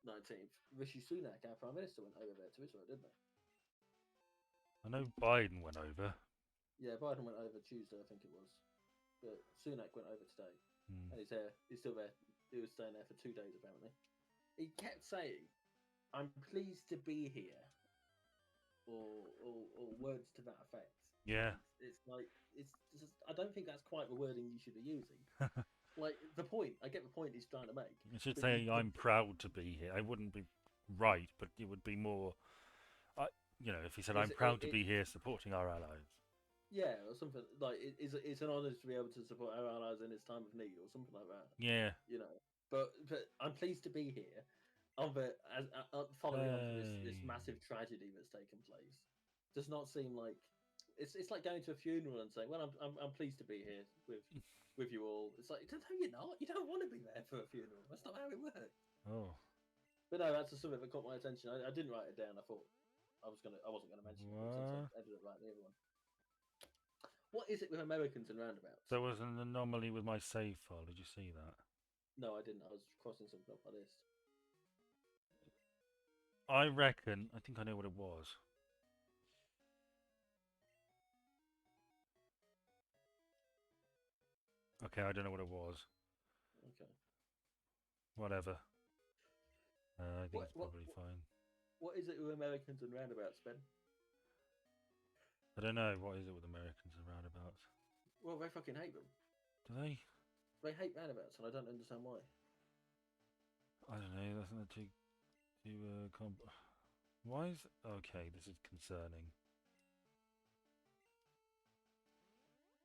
[SPEAKER 2] 19th, Rishi Sunak, our Prime Minister, went over there to Israel, didn't they?
[SPEAKER 1] I know Biden went over.
[SPEAKER 2] Yeah, Biden went over Tuesday, I think it was. But Sunak went over today, and he's there. He's still there. He was staying there for 2 days, apparently. He kept saying, "I'm pleased to be here," or words to that effect.
[SPEAKER 1] Yeah.
[SPEAKER 2] It's like I don't think that's quite the wording you should be using. Like the point, I get the point he's trying to make.
[SPEAKER 1] You should say, "I'm proud to be here." I wouldn't be right, but it would be more. If he said, "I'm proud to be here supporting our allies."
[SPEAKER 2] Yeah, or something like it's an honour to be able to support our allies in this time of need, or something like that.
[SPEAKER 1] Yeah.
[SPEAKER 2] But I'm pleased to be here. Following on from this massive tragedy that's taken place, does not seem like it's like going to a funeral and saying, "Well, I'm pleased to be here with you all." It's like, no, you're not. You don't want to be there for a funeral. That's not how it works.
[SPEAKER 1] Oh.
[SPEAKER 2] But no, that's something that caught my attention. I didn't write it down. I thought I wasn't gonna mention it since I ended up writing the other one. What is it with Americans and roundabouts?
[SPEAKER 1] There was an anomaly with my save file. Did you see that?
[SPEAKER 2] No, I didn't. I was crossing something off my list.
[SPEAKER 1] I reckon. I think I know what it was. Okay, I don't know what it was.
[SPEAKER 2] Okay.
[SPEAKER 1] Whatever. I think it's probably fine.
[SPEAKER 2] What is it with Americans and roundabouts, Ben?
[SPEAKER 1] I don't know. What is it with Americans and roundabouts?
[SPEAKER 2] Well, they fucking hate them.
[SPEAKER 1] Do they?
[SPEAKER 2] They hate roundabouts, and I don't understand why.
[SPEAKER 1] I don't know. That's not too. Why is? Okay, this is concerning.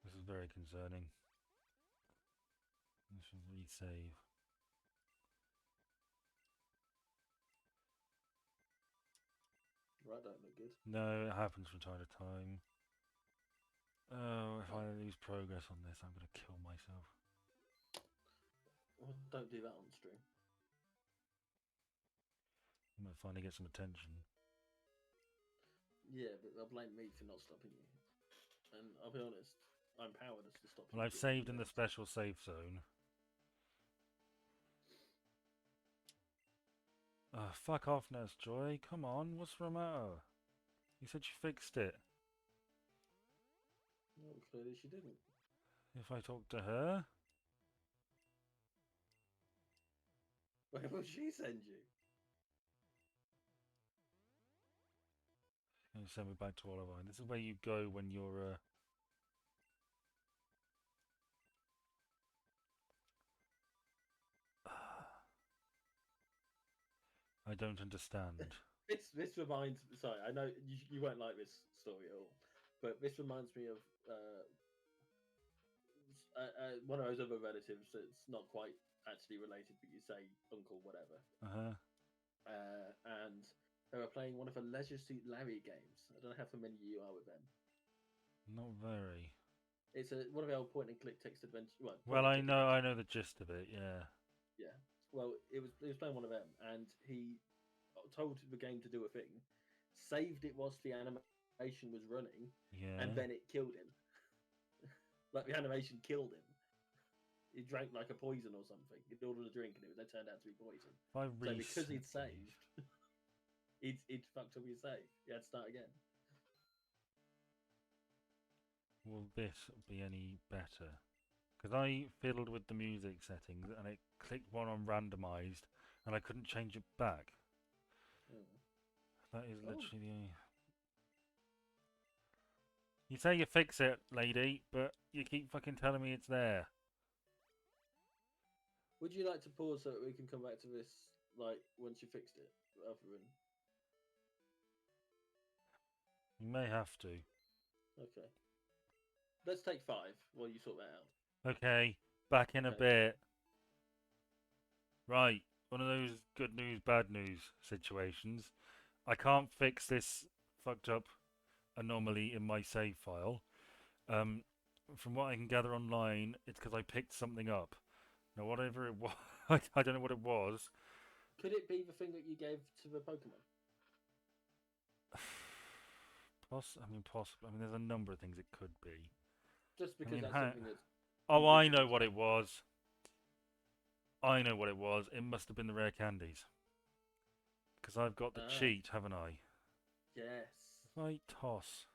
[SPEAKER 1] This is very concerning. I should resave.
[SPEAKER 2] That don't look good.
[SPEAKER 1] No, it happens from time to time. Oh, if I lose progress on this, I'm going to kill myself.
[SPEAKER 2] Well, don't do that on stream.
[SPEAKER 1] I might finally get some attention.
[SPEAKER 2] Yeah, but they'll blame me for not stopping you. And I'll be honest, I'm powerless to stop you.
[SPEAKER 1] Well, I've saved in the special safe zone. Fuck off, Nurse Joy. Come on, what's the matter? You said you fixed it.
[SPEAKER 2] Well, clearly she didn't.
[SPEAKER 1] If I talk to her?
[SPEAKER 2] Where will she send you?
[SPEAKER 1] She's going to send me back to Olivine. This is where you go when you're, I don't understand.
[SPEAKER 2] This reminds. Sorry, I know you won't like this story at all, but this reminds me of one of those other relatives that's not quite actually related, but you say uncle, whatever.
[SPEAKER 1] Uh-huh.
[SPEAKER 2] And they were playing one of the Leisure Suit Larry games. I don't know how familiar you are with them.
[SPEAKER 1] Not very.
[SPEAKER 2] It's one of the old point and click text adventure.
[SPEAKER 1] Well, I know the gist of it. Yeah.
[SPEAKER 2] Yeah. Well, he was playing one of them, and he told the game to do a thing, saved it whilst the animation was running,
[SPEAKER 1] Yeah.
[SPEAKER 2] and then it killed him. Like the animation killed him. He drank like a poison or something. He ordered a drink, and it turned out to be poison. So because he'd saved, he'd fucked up his save. He had to start again.
[SPEAKER 1] Will this be any better? Because I fiddled with the music settings and it clicked one on randomized and I couldn't change it back. That is literally the only... You say you fix it, lady, but you keep fucking telling me it's there.
[SPEAKER 2] Would you like to pause so that we can come back to this, like, once you fixed it? Rather than...
[SPEAKER 1] You may have to.
[SPEAKER 2] Okay. Let's take 5 while you sort that out.
[SPEAKER 1] Okay, back in a bit. Right, one of those good news, bad news situations. I can't fix this fucked up anomaly in my save file. From what I can gather online, it's because I picked something up. Now, whatever it was, I don't know what it was.
[SPEAKER 2] Could it be the thing that you gave to the Pokemon?
[SPEAKER 1] Possibly. I mean, there's a number of things it could be.
[SPEAKER 2] Just because that's something that's...
[SPEAKER 1] Oh, I know what it was. It must have been the rare candies. Because I've got the cheat, haven't I?
[SPEAKER 2] Yes.
[SPEAKER 1] If I toss...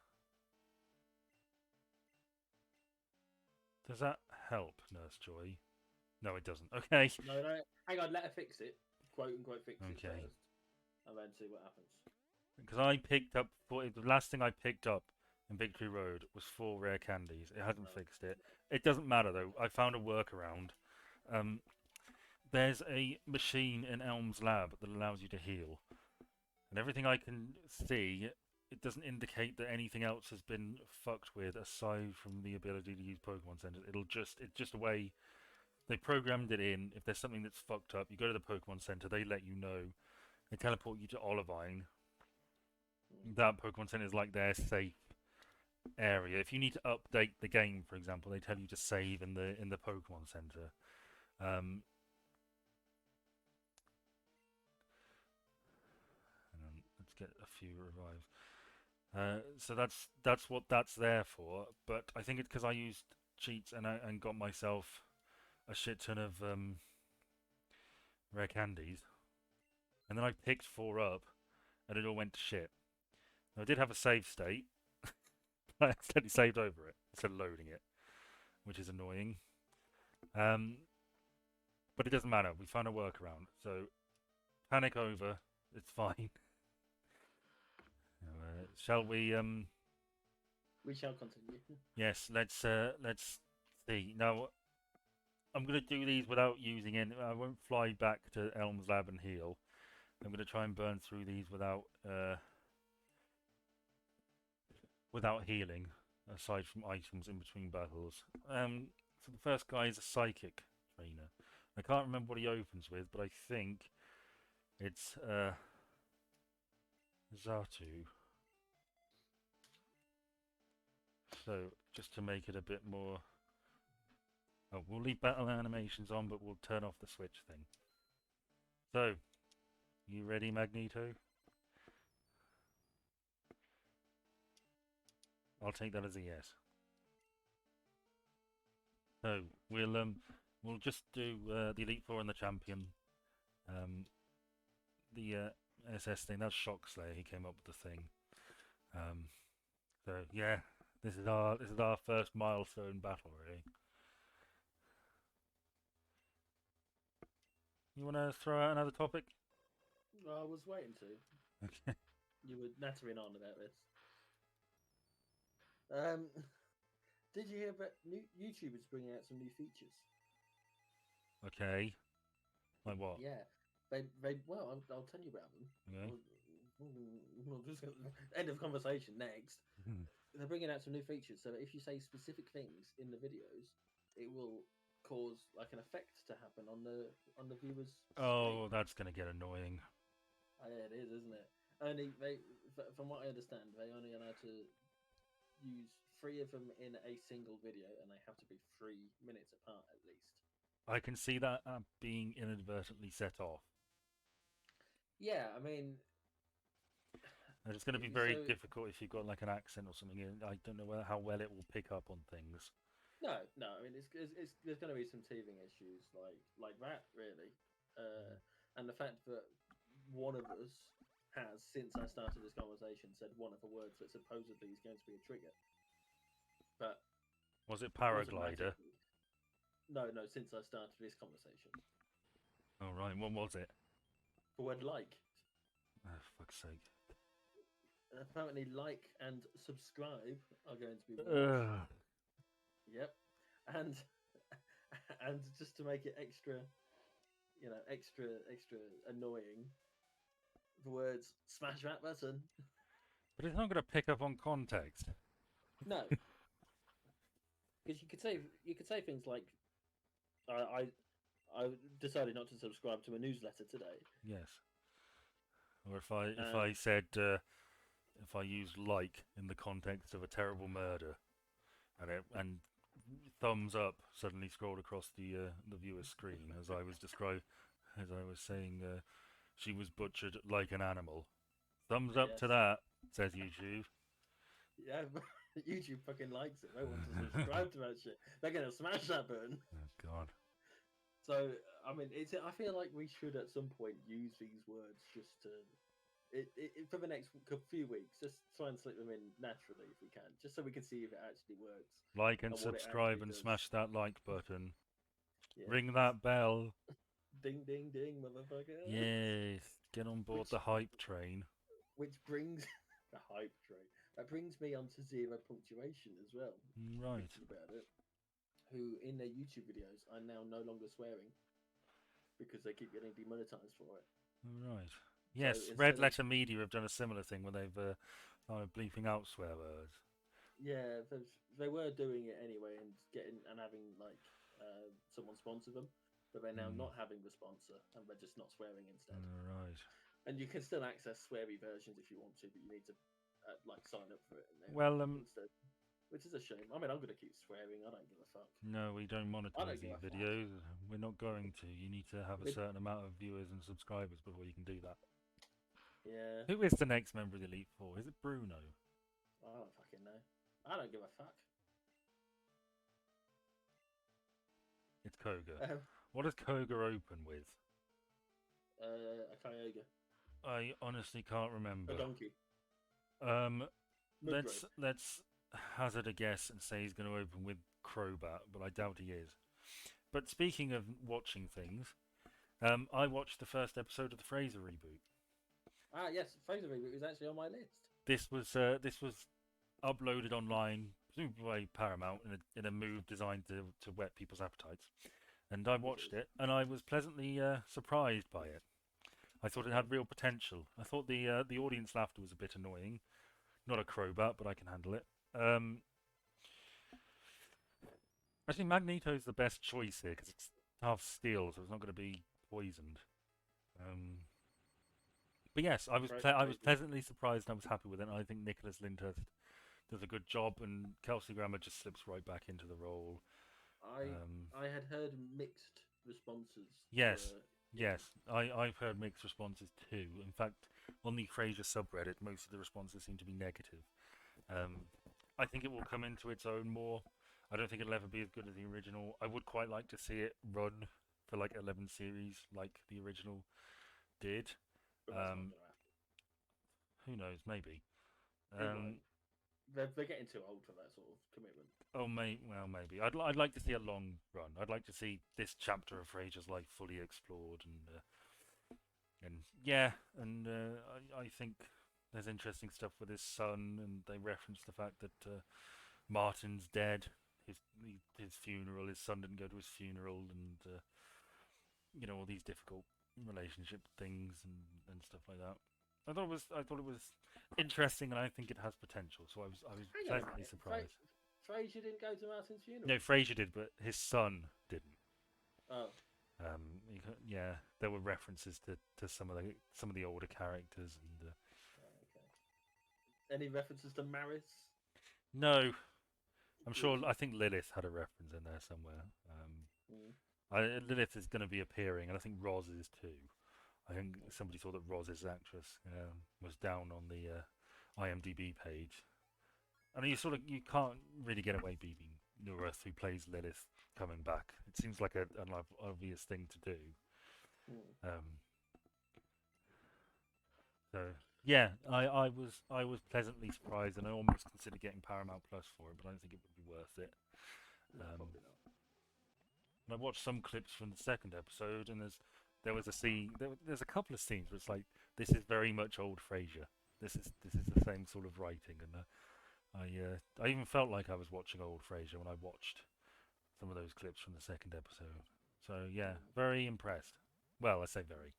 [SPEAKER 1] Does that help, Nurse Joy? No, it doesn't. Okay.
[SPEAKER 2] No. Hang on, let her fix it. Quote unquote fix it first. And then see what happens.
[SPEAKER 1] Because I picked up... The last thing I picked up in Victory Road was 4 rare candies. It hasn't fixed it. It doesn't matter, though. I found a workaround. There's a machine in Elm's lab that allows you to heal. And everything I can see, it doesn't indicate that anything else has been fucked with aside from the ability to use Pokemon Center. It's just a way they programmed it in. If there's something that's fucked up, you go to the Pokemon Center, they let you know. They teleport you to Olivine. That Pokemon Center is like their safe area. If you need to update the game, for example, they tell you to save in the Pokemon Center. Let's get a few revives. So that's what that's there for. But I think it's because I used cheats and got myself a shit ton of rare candies, and then I picked 4 up, and it all went to shit. Now, I did have a save state. I accidentally saved over it instead of loading it, which is annoying. But it doesn't matter. We found a workaround. So panic over. It's fine. Shall we?
[SPEAKER 2] We shall continue.
[SPEAKER 1] Yes. Let's see. Now, I'm gonna do these without using any. I won't fly back to Elm's lab and heal. I'm gonna try and burn through these without healing, aside from items in between battles. So the first guy is a psychic trainer. I can't remember what he opens with, but I think it's Zatu. So, just to make it a bit more... Oh, we'll leave battle animations on, but we'll turn off the switch thing. So, you ready, Magneto? I'll take that as a yes. So, we'll just do the Elite Four and the Champion. The SS thing, that's Shock Slayer, he came up with the thing. So, yeah, this is our first milestone battle, really. You want to throw out another topic?
[SPEAKER 2] I was waiting to.
[SPEAKER 1] Okay.
[SPEAKER 2] You were nattering on about this. Did you hear about YouTubers bringing out some new features?
[SPEAKER 1] Okay. Like what?
[SPEAKER 2] Yeah, well, I'll tell you about them.
[SPEAKER 1] Okay.
[SPEAKER 2] We'll just end of conversation next. They're bringing out some new features, so that if you say specific things in the videos, it will cause like an effect to happen on the viewers.
[SPEAKER 1] Oh, that's gonna get annoying.
[SPEAKER 2] Yeah, it is, isn't it? From what I understand, they only allow to use 3 of them in a single video, and they have to be 3 minutes apart at least.
[SPEAKER 1] I can see that being inadvertently set off.
[SPEAKER 2] Yeah, I mean,
[SPEAKER 1] and it's going to be very difficult if you've got like an accent or something. I don't know how well it will pick up on things.
[SPEAKER 2] No. I mean, it's there's going to be some teething issues like that, really, and the fact that one of us has, since I started this conversation, said one of the words that supposedly is going to be a trigger. But
[SPEAKER 1] was it paraglider?
[SPEAKER 2] No, since I started this conversation.
[SPEAKER 1] Oh, right. What was it?
[SPEAKER 2] The word like.
[SPEAKER 1] Oh, fuck's sake.
[SPEAKER 2] Apparently, like and subscribe are going to be
[SPEAKER 1] words.
[SPEAKER 2] Yep. And just to make it extra annoying, the words smash that button.
[SPEAKER 1] But it's not going to pick up on context.
[SPEAKER 2] No. Because you could say things like, I decided not to subscribe to a newsletter today.
[SPEAKER 1] Yes. Or if I said if I used like in the context of a terrible murder, and thumbs up suddenly scrolled across the viewer's screen as I was saying she was butchered like an animal. Thumbs up to that, says YouTube.
[SPEAKER 2] Yeah, but YouTube fucking likes it. They want to subscribe to that shit. They're gonna smash that button.
[SPEAKER 1] Oh God.
[SPEAKER 2] So I mean, I feel like we should at some point use these words just to, for the next few weeks, just try and slip them in naturally if we can, just so we can see if it actually works.
[SPEAKER 1] Like and subscribe and smash that like button. Yeah. Ring that bell.
[SPEAKER 2] Ding ding ding, motherfucker.
[SPEAKER 1] Yes, get on board the hype train.
[SPEAKER 2] Which brings the hype train. That brings me on to Zero Punctuation as well.
[SPEAKER 1] Right.
[SPEAKER 2] About it. Who in their YouTube videos are now no longer swearing because they keep getting demonetized for it.
[SPEAKER 1] Right. Yes, so Red Letter Media have done a similar thing where they've started bleeping out swear words.
[SPEAKER 2] Yeah, they were doing it anyway and having like someone sponsor them, but they're now not having the sponsor and they're just not swearing instead.
[SPEAKER 1] Right.
[SPEAKER 2] And you can still access sweary versions if you want to, but you need to sign up for it. Instead. Which is a shame. I mean, I'm going to keep swearing. I don't give a fuck.
[SPEAKER 1] No, we don't monetize these videos. We're not going to. You need to have a certain amount of viewers and subscribers before you can do that.
[SPEAKER 2] Yeah.
[SPEAKER 1] Who is the next member of the Elite Four? Is it Bruno?
[SPEAKER 2] I don't fucking know. I don't give a fuck.
[SPEAKER 1] It's Koga. What does Koga open with?
[SPEAKER 2] A Kyogre.
[SPEAKER 1] I honestly can't remember.
[SPEAKER 2] A donkey.
[SPEAKER 1] Let's hazard a guess and say he's going to open with Crobat, but I doubt he is. But speaking of watching things, I watched the first episode of the Fraser reboot.
[SPEAKER 2] Ah, yes, Fraser reboot is actually on my list.
[SPEAKER 1] This was uploaded online, presumably by Paramount, in a move designed to whet people's appetites. And I watched it, and I was pleasantly surprised by it. I thought it had real potential. I thought the audience laughter was a bit annoying. Not a Crobat, but I can handle it. I think Magneto's the best choice here because it's half steel, so it's not going to be poisoned. But yes, I was
[SPEAKER 2] Fraser.
[SPEAKER 1] pleasantly surprised. And I was happy with it. And I think Nicholas Lyndhurst does a good job, and Kelsey Grammer just slips right back into the role.
[SPEAKER 2] I
[SPEAKER 1] Um,
[SPEAKER 2] I had heard mixed responses
[SPEAKER 1] yes,
[SPEAKER 2] for him.
[SPEAKER 1] yes, I've heard mixed responses too. In fact, on the Frasier subreddit, most of the responses seem to be negative. Um, I think it will come into its own more. I don't think it'll ever be as good as the original. I would quite like to see it run for like 11 series, like the original did.
[SPEAKER 2] But that's not
[SPEAKER 1] Um,
[SPEAKER 2] going to happen.
[SPEAKER 1] who knows? Maybe.
[SPEAKER 2] It
[SPEAKER 1] Um,
[SPEAKER 2] won't. They're getting too old for that sort of commitment.
[SPEAKER 1] maybe. I'd like to see a long run. I'd like to see this chapter of Frasier's life fully explored, and yeah, and I think there's interesting stuff with his son, and they reference the fact that Martin's dead. His funeral. His son didn't go to his funeral, and all these difficult relationship things and stuff like that. I thought it was interesting, and I think it has potential. So I was
[SPEAKER 2] Hang on a
[SPEAKER 1] pleasantly
[SPEAKER 2] minute.
[SPEAKER 1] surprised.
[SPEAKER 2] Frasier didn't go to Martin's funeral.
[SPEAKER 1] No, Frasier did, but his son didn't.
[SPEAKER 2] Oh,
[SPEAKER 1] Yeah, there were references to some of the older characters, and
[SPEAKER 2] okay. Any references to Maris?
[SPEAKER 1] no, I'm sure.
[SPEAKER 2] Good.
[SPEAKER 1] I think Lilith had a reference in there somewhere.
[SPEAKER 2] Mm.
[SPEAKER 1] Lilith is going to be appearing, and I think Roz is too. I think somebody saw that Roz's actress was down on the IMDb page, and you can't really get away beating Nurith, who plays Lilith, coming back. It seems like an obvious thing to do.
[SPEAKER 2] Mm.
[SPEAKER 1] Um, so yeah, I was pleasantly surprised, and I almost considered getting Paramount Plus for it, but I don't think it would be worth it.
[SPEAKER 2] No, probably not.
[SPEAKER 1] And I watched some clips from the second episode, and there was a scene. There's a couple of scenes where it's like this is very much old Frasier. This is the same sort of writing, and I even felt like I was watching old Frasier when I watched some of those clips from the second episode. So yeah,
[SPEAKER 2] Mm.
[SPEAKER 1] very impressed. Well, I say very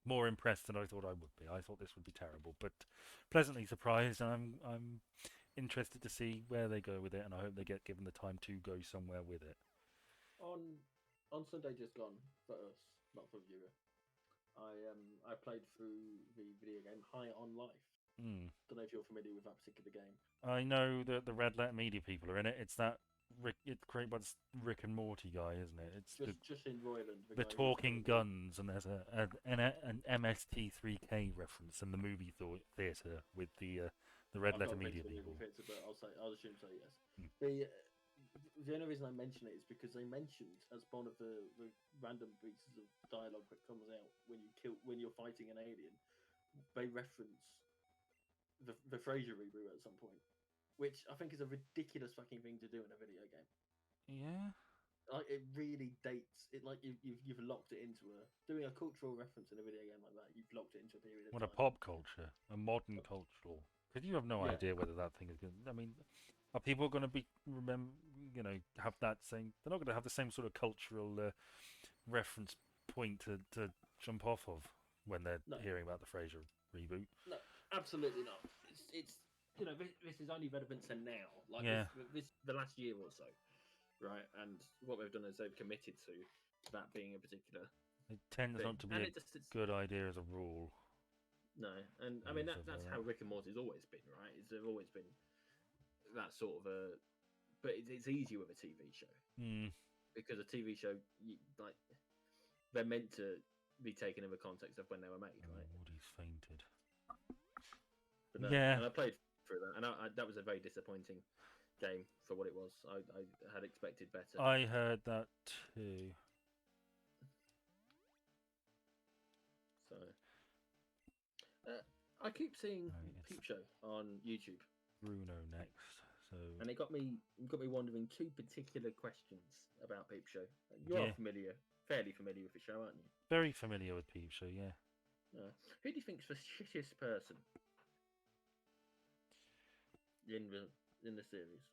[SPEAKER 1] more impressed than I thought I would be. I thought this would be terrible, but pleasantly surprised, and I'm interested to see where they go with it, and I hope they get given the time to go somewhere with it.
[SPEAKER 2] On on Sunday just gone for us, not for viewer. I played through the video game High on Life.
[SPEAKER 1] Mm.
[SPEAKER 2] Don't know if you're familiar with that particular game.
[SPEAKER 1] I know that the Red Letter Media people are in it. It's that it's created by this Rick and Morty guy, isn't it? It's
[SPEAKER 2] Justin Roiland, the
[SPEAKER 1] the
[SPEAKER 2] guy who's
[SPEAKER 1] talking
[SPEAKER 2] the
[SPEAKER 1] guns, and there's an MST3K reference in the movie theater with the Red
[SPEAKER 2] I've
[SPEAKER 1] Letter
[SPEAKER 2] got
[SPEAKER 1] Media
[SPEAKER 2] mixed
[SPEAKER 1] people.
[SPEAKER 2] with it, but I'll assume so. Yes.
[SPEAKER 1] Mm.
[SPEAKER 2] The only reason I mention it is because they mentioned as one of the random pieces of dialogue that comes out when you're fighting an alien, they reference the Frasier reboot at some point, which I think is a ridiculous fucking thing to do in a video game.
[SPEAKER 1] Yeah.
[SPEAKER 2] Like it really dates it. Like you've locked it into doing a cultural reference in a video game like that. You've locked it into a period of
[SPEAKER 1] What a
[SPEAKER 2] time.
[SPEAKER 1] pop culture, a modern cultural. Because you have no
[SPEAKER 2] Yeah.
[SPEAKER 1] idea whether that thing is going. I mean, are people going to be remember? Have that same? They're not going to have the same sort of cultural reference point to jump off of when they're
[SPEAKER 2] No,
[SPEAKER 1] hearing about the Frasier reboot.
[SPEAKER 2] no, absolutely not. It's this is only relevant to now, like
[SPEAKER 1] Yeah,
[SPEAKER 2] this the last year or so, right? And what they've done is they've committed to that being a particular
[SPEAKER 1] it tends
[SPEAKER 2] thing,
[SPEAKER 1] not to be
[SPEAKER 2] and
[SPEAKER 1] a
[SPEAKER 2] it just it's
[SPEAKER 1] good idea as a rule.
[SPEAKER 2] no, and I
[SPEAKER 1] Doing
[SPEAKER 2] mean
[SPEAKER 1] stuff
[SPEAKER 2] that's
[SPEAKER 1] like
[SPEAKER 2] how
[SPEAKER 1] that.
[SPEAKER 2] Rick and Morty's always been, right? Is they've always been that sort of a, but it's easier with a TV show
[SPEAKER 1] Mm.
[SPEAKER 2] because a TV show like they're meant to be taken in the context of when they were made,
[SPEAKER 1] Oh,
[SPEAKER 2] right?
[SPEAKER 1] Woody's fainted.
[SPEAKER 2] But no,
[SPEAKER 1] Yeah,
[SPEAKER 2] and I played through that, and that was a very disappointing game for what it was. I had expected better.
[SPEAKER 1] I heard that too.
[SPEAKER 2] So I keep seeing
[SPEAKER 1] Right, it's
[SPEAKER 2] Peep Show on YouTube,
[SPEAKER 1] Bruno next. So
[SPEAKER 2] and it got me wondering two particular questions about Peep Show. You are
[SPEAKER 1] yeah,
[SPEAKER 2] fairly familiar with the show, aren't you?
[SPEAKER 1] very familiar with Peep Show. Yeah.
[SPEAKER 2] Who do you think's the shittest person in the series?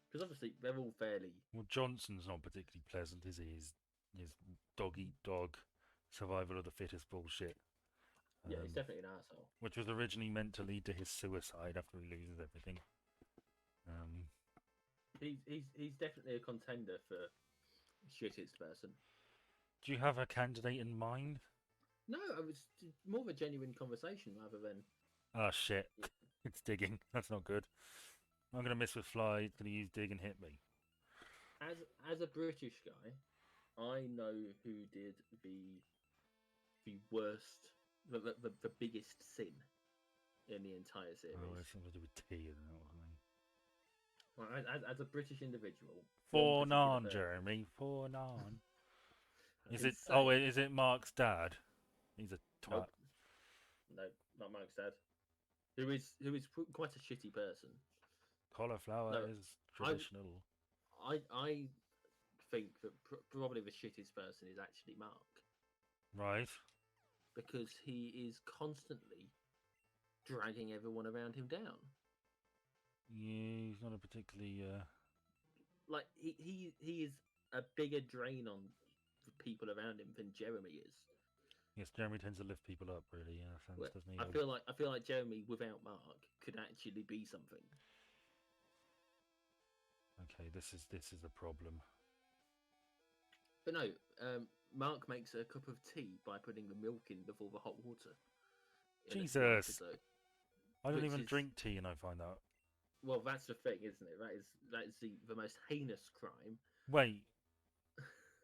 [SPEAKER 2] Because obviously they're all fairly.
[SPEAKER 1] Well, Johnson's not particularly pleasant, is he? His dog eat dog, survival of the fittest bullshit.
[SPEAKER 2] Yeah, he's definitely an asshole.
[SPEAKER 1] Which was originally meant to lead to his suicide after he loses everything.
[SPEAKER 2] He's definitely a contender for shittest person.
[SPEAKER 1] Do you have a candidate in mind?
[SPEAKER 2] No, it was more of a genuine conversation rather than.
[SPEAKER 1] Oh shit! It's digging. That's not good. I'm gonna miss with fly. It's gonna use dig and hit me.
[SPEAKER 2] As a British guy, I know who did the worst, the biggest sin in the entire
[SPEAKER 1] Oh,
[SPEAKER 2] series.
[SPEAKER 1] it's something to do with tea, isn't it? Or something.
[SPEAKER 2] Well, as a British individual, one
[SPEAKER 1] For
[SPEAKER 2] particular
[SPEAKER 1] non,
[SPEAKER 2] person,
[SPEAKER 1] Jeremy. For non. Is
[SPEAKER 2] he's
[SPEAKER 1] it? Oh,
[SPEAKER 2] saying,
[SPEAKER 1] is it Mark's dad? He's a twat.
[SPEAKER 2] nope, no, not Mike's dad, who is quite a shitty person.
[SPEAKER 1] Cauliflower
[SPEAKER 2] No,
[SPEAKER 1] is
[SPEAKER 2] I
[SPEAKER 1] traditional.
[SPEAKER 2] I think that probably the shittiest person is actually Mark
[SPEAKER 1] Right.
[SPEAKER 2] because he is constantly dragging everyone around him down.
[SPEAKER 1] Yeah, he's not a particularly.
[SPEAKER 2] Like he is a bigger drain on the people around him than Jeremy is.
[SPEAKER 1] Yes, Jeremy tends to lift people up, really, in a sense, doesn't he?
[SPEAKER 2] I feel like Jeremy without Mark could actually be something.
[SPEAKER 1] Okay, this is a problem.
[SPEAKER 2] But no, Mark makes a cup of tea by putting the milk in before the hot water. In a small
[SPEAKER 1] Jesus,
[SPEAKER 2] episode,
[SPEAKER 1] I don't
[SPEAKER 2] which
[SPEAKER 1] even
[SPEAKER 2] is
[SPEAKER 1] drink tea, and I find out.
[SPEAKER 2] well, that's the thing, isn't it? That is the most heinous crime.
[SPEAKER 1] Wait,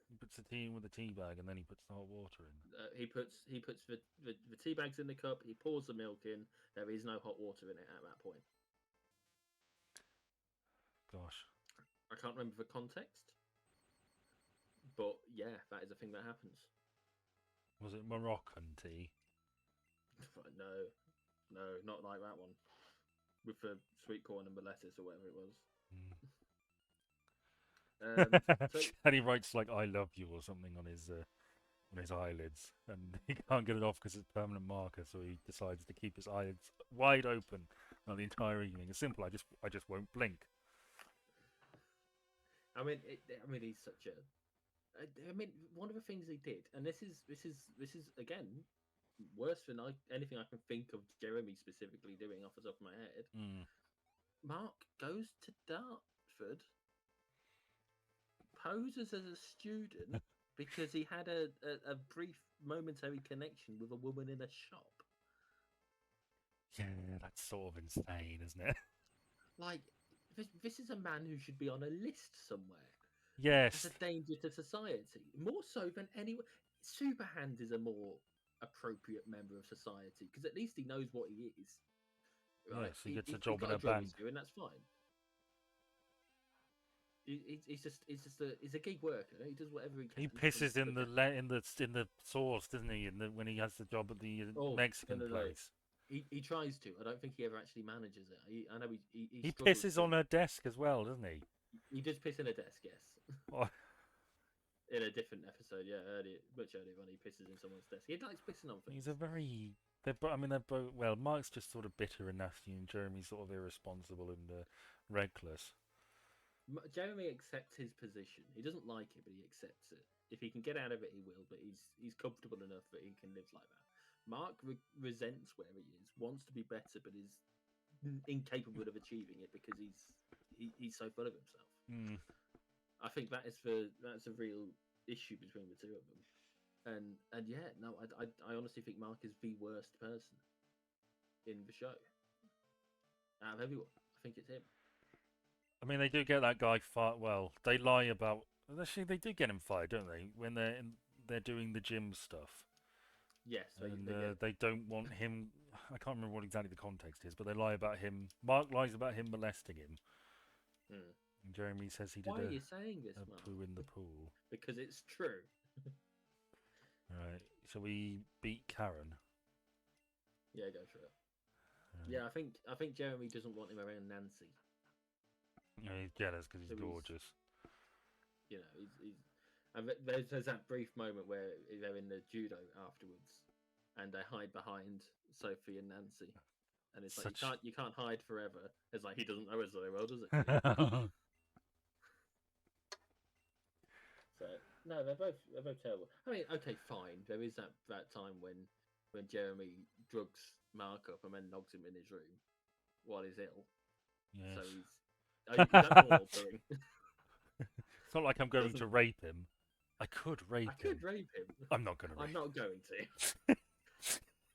[SPEAKER 1] he puts the tea in with the tea bag, and then he puts the hot water in.
[SPEAKER 2] He puts the tea bags in the cup. He pours the milk in. There is no hot water in it at that point.
[SPEAKER 1] Gosh.
[SPEAKER 2] I can't remember the context, but yeah, that is a thing that happens.
[SPEAKER 1] Was it Moroccan tea?
[SPEAKER 2] No, no, not like that one with the sweet corn and the lettuce or whatever it was. So
[SPEAKER 1] And he writes like "I love you" or something on his eyelids, and he can't get it off because it's permanent marker. So he decides to keep his eyelids wide open the entire evening. It's simple. I just won't blink.
[SPEAKER 2] I mean, he's such a. I mean, one of the things he did, and this is again worse than anything I can think of Jeremy specifically doing off the top of my head.
[SPEAKER 1] Mm.
[SPEAKER 2] Mark goes to Dartford, poses as a student because he had a brief momentary connection with a woman in a shop.
[SPEAKER 1] Yeah, that's sort of insane, isn't it?
[SPEAKER 2] Like, this is a man who should be on a list somewhere.
[SPEAKER 1] Yes.
[SPEAKER 2] As a danger to society, more so than anyone. Superhand is a more appropriate member of society because at least he knows what he is. Right?
[SPEAKER 1] Yes, he gets a
[SPEAKER 2] He's
[SPEAKER 1] job in
[SPEAKER 2] got
[SPEAKER 1] a
[SPEAKER 2] job
[SPEAKER 1] bank.
[SPEAKER 2] he's doing. That's fine. He's a gig worker. He does whatever he can.
[SPEAKER 1] He pisses in the sauce, doesn't he? When he has the job at the Mexican place.
[SPEAKER 2] He tries to. I don't think he ever actually manages it. I know
[SPEAKER 1] He pisses on her desk as well, doesn't he?
[SPEAKER 2] He does piss in a desk, yes.
[SPEAKER 1] Oh.
[SPEAKER 2] In a different episode, yeah, much earlier on, he pisses in someone's desk. He likes pissing on things.
[SPEAKER 1] He's a very. They're both. Well, Mark's just sort of bitter and nasty, and Jeremy's sort of irresponsible and reckless.
[SPEAKER 2] Jeremy accepts his position. He doesn't like it, but he accepts it. If he can get out of it, he will. But he's comfortable enough that he can live like that. Mark resents where he is, wants to be better, but is incapable of achieving it because he's so full of himself.
[SPEAKER 1] Mm.
[SPEAKER 2] I think that's a real issue between the two of them. And yeah, no, I honestly think Mark is the worst person in the show out of everyone. I think it's him.
[SPEAKER 1] I mean, they do get that guy fired. Well, they lie about. Actually, they do get him fired, don't they? When they're doing the gym stuff.
[SPEAKER 2] Yes,
[SPEAKER 1] and they don't want him. I can't remember what exactly the context is, but they lie about him. Mark lies about him molesting him.
[SPEAKER 2] Mm.
[SPEAKER 1] And Jeremy says he did
[SPEAKER 2] Why are you saying this,
[SPEAKER 1] a
[SPEAKER 2] Mark?
[SPEAKER 1] poo in the pool.
[SPEAKER 2] Because it's true.
[SPEAKER 1] Right. So we beat Karen.
[SPEAKER 2] Yeah, go for it. Yeah, I think Jeremy doesn't want him around Nancy.
[SPEAKER 1] Yeah, he's jealous because he's gorgeous.
[SPEAKER 2] You know, and there's that brief moment where they're in the judo afterwards, and they hide behind Sophie and Nancy, and it's like you can't hide forever. It's like he doesn't know us very well, does it? So no, they're both terrible. I mean, okay, fine. There is that time when Jeremy drugs Mark up and then knocks him in his room while he's ill.
[SPEAKER 1] Yes.
[SPEAKER 2] So he's. Is that normal doing?
[SPEAKER 1] It's not like I'm going to rape him. I could rape
[SPEAKER 2] I could
[SPEAKER 1] him.
[SPEAKER 2] rape him.
[SPEAKER 1] I'm not going to rape
[SPEAKER 2] I'm not going to.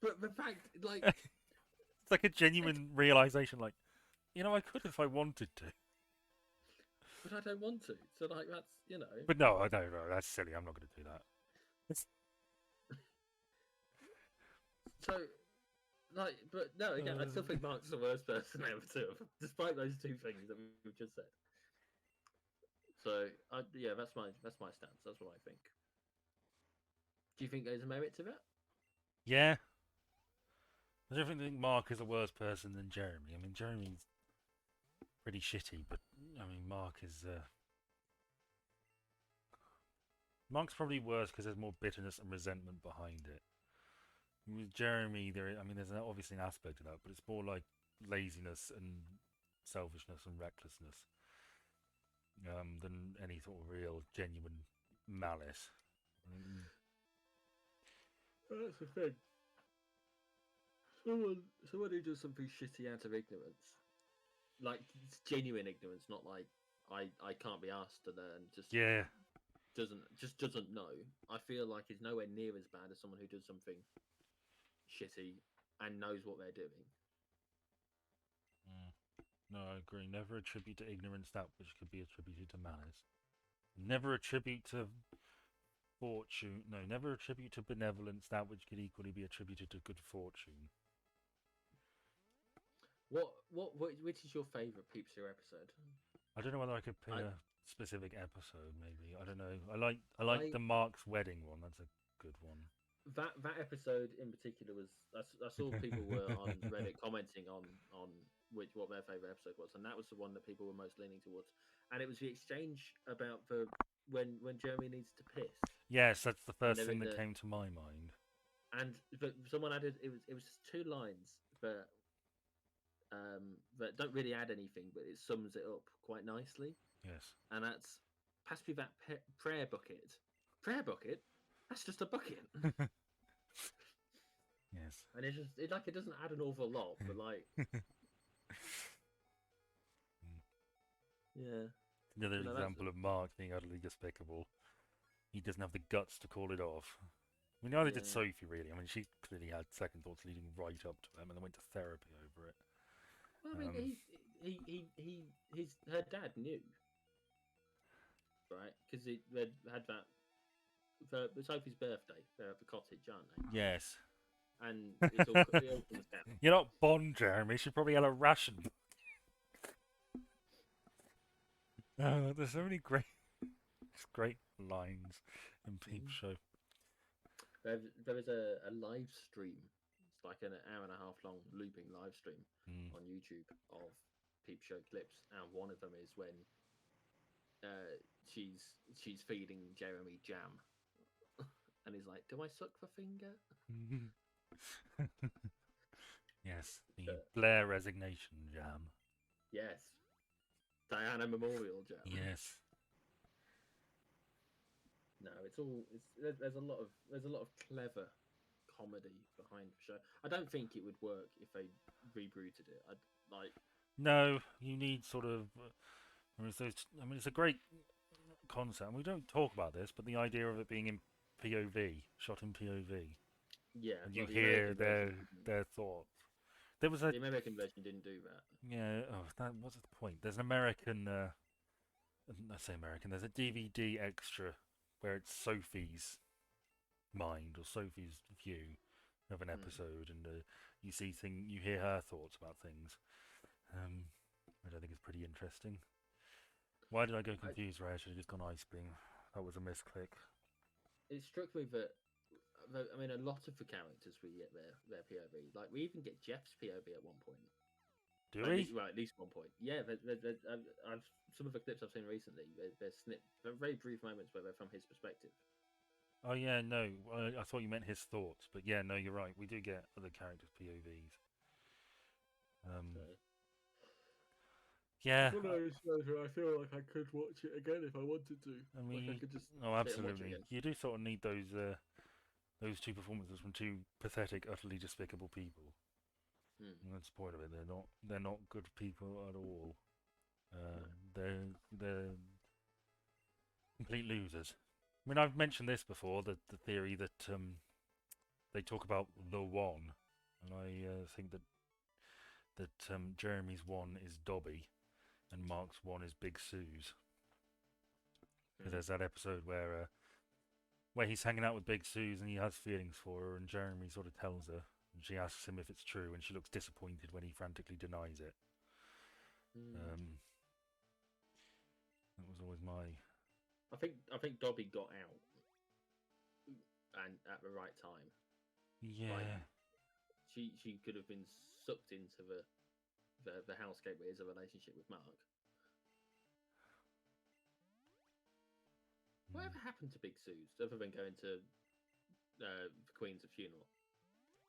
[SPEAKER 2] But the fact, like,
[SPEAKER 1] It's like a genuine realization, like, I could if I wanted to.
[SPEAKER 2] but I don't want to. So, like, that's
[SPEAKER 1] But no, no, that's silly. I'm not going to do that.
[SPEAKER 2] So, like, but no, again, I still think Mark's the worst person ever to have, despite those two things that we've just said. So, yeah, that's my stance. That's what I think. Do you think there's a merit to that?
[SPEAKER 1] Yeah. I don't think Mark is a worse person than Jeremy. I mean, Jeremy's pretty shitty, but I mean, Mark's probably worse because there's more bitterness and resentment behind it. With Jeremy, there's obviously an aspect of that, but it's more like laziness and selfishness and recklessness than any sort of real, genuine malice.
[SPEAKER 2] That's the thing. Someone who does something shitty out of ignorance, like it's genuine ignorance, not like I can't be asked to learn.
[SPEAKER 1] Yeah.
[SPEAKER 2] Doesn't know. I feel like is nowhere near as bad as someone who does something shitty and knows what they're doing.
[SPEAKER 1] No, I agree. Never attribute to ignorance that which could be attributed to malice. Never attribute to fortune. No, never attribute to benevolence that which could equally be attributed to good fortune.
[SPEAKER 2] Which is your favourite Peep Show episode?
[SPEAKER 1] I don't know whether I could pick a specific episode. Maybe I don't know. I like the Mark's wedding one. That's a good one.
[SPEAKER 2] That episode in particular was I saw people were on Reddit commenting on what their favourite episode was, and that was the one that people were most leaning towards. And it was the exchange about when Jeremy needs to piss.
[SPEAKER 1] Yes, that's the first thing that came to my mind.
[SPEAKER 2] And but someone added it was just 2 lines that don't really add anything, but it sums it up quite nicely.
[SPEAKER 1] Yes.
[SPEAKER 2] And that's pass me that prayer bucket. Prayer bucket? That's just a bucket.
[SPEAKER 1] Yes.
[SPEAKER 2] And it doesn't add an awful lot, but like yeah.
[SPEAKER 1] Another example of Mark being utterly despicable. He doesn't have the guts to call it off. I mean, neither did Sophie, really. I mean, she clearly had second thoughts leading right up to him and then went to therapy over it.
[SPEAKER 2] Well, I mean, her dad knew, right? Because they had that for Sophie's birthday. They're at the cottage, aren't they?
[SPEAKER 1] Yes.
[SPEAKER 2] And it's all comes down.
[SPEAKER 1] You're not Bond, Jeremy. She probably had a ration. There's so many great lines in Peep Show.
[SPEAKER 2] There was a live stream. It's like an hour and a half long looping live stream on YouTube of Peep Show clips, and one of them is when she's feeding Jeremy jam, and he's like, "Do I suck the finger?"
[SPEAKER 1] Yes, the Blair resignation jam.
[SPEAKER 2] Yes, Diana Memorial jam.
[SPEAKER 1] Yes.
[SPEAKER 2] No, there's a lot of clever comedy behind the show. I don't think it would work if they rebooted it.
[SPEAKER 1] No, you need sort of. It's a great concept. And we don't talk about this, but the idea of it being in POV, shot in POV.
[SPEAKER 2] Yeah,
[SPEAKER 1] and you hear their thoughts. There was
[SPEAKER 2] the American version didn't do that.
[SPEAKER 1] Yeah. Oh, what's the point? There's an American. I say American. There's a DVD extra where it's Sophie's mind or Sophie's view of an episode, and you hear her thoughts about things, which I think is pretty interesting. Why did I go confused? Where I should have just gone Ice Beam. That was a misclick.
[SPEAKER 2] It struck me that I mean, a lot of the characters we get their POV. Like we even get Jeff's POV at one point.
[SPEAKER 1] Do we?
[SPEAKER 2] Right, at least one point. Yeah, some of the clips I've seen recently, they're very brief moments where they're from his perspective.
[SPEAKER 1] Oh yeah, no, I thought you meant his thoughts, but yeah, no, you're right. We do get other characters' POVs. Yeah.
[SPEAKER 2] I feel like I could watch it again if I wanted to.
[SPEAKER 1] I mean,
[SPEAKER 2] I could just
[SPEAKER 1] absolutely. You do sort of need those two performances from two pathetic, utterly despicable people. And that's the point of it. They're not good people at all. They're complete losers. I mean, I've mentioned this before, the theory that they talk about the one, and I think that Jeremy's one is Dobby, and Mark's one is Big Suze. Because there's that episode where he's hanging out with Big Suze and he has feelings for her, and Jeremy sort of tells her, and she asks him if it's true, and she looks disappointed when he frantically denies it. That was always my.
[SPEAKER 2] I think Dobby got out, and at the right time.
[SPEAKER 1] Yeah.
[SPEAKER 2] Like, she could have been sucked into the housecape where is a relationship with Mark. Whatever happened to Big Suze, other than going to the Queen's funeral?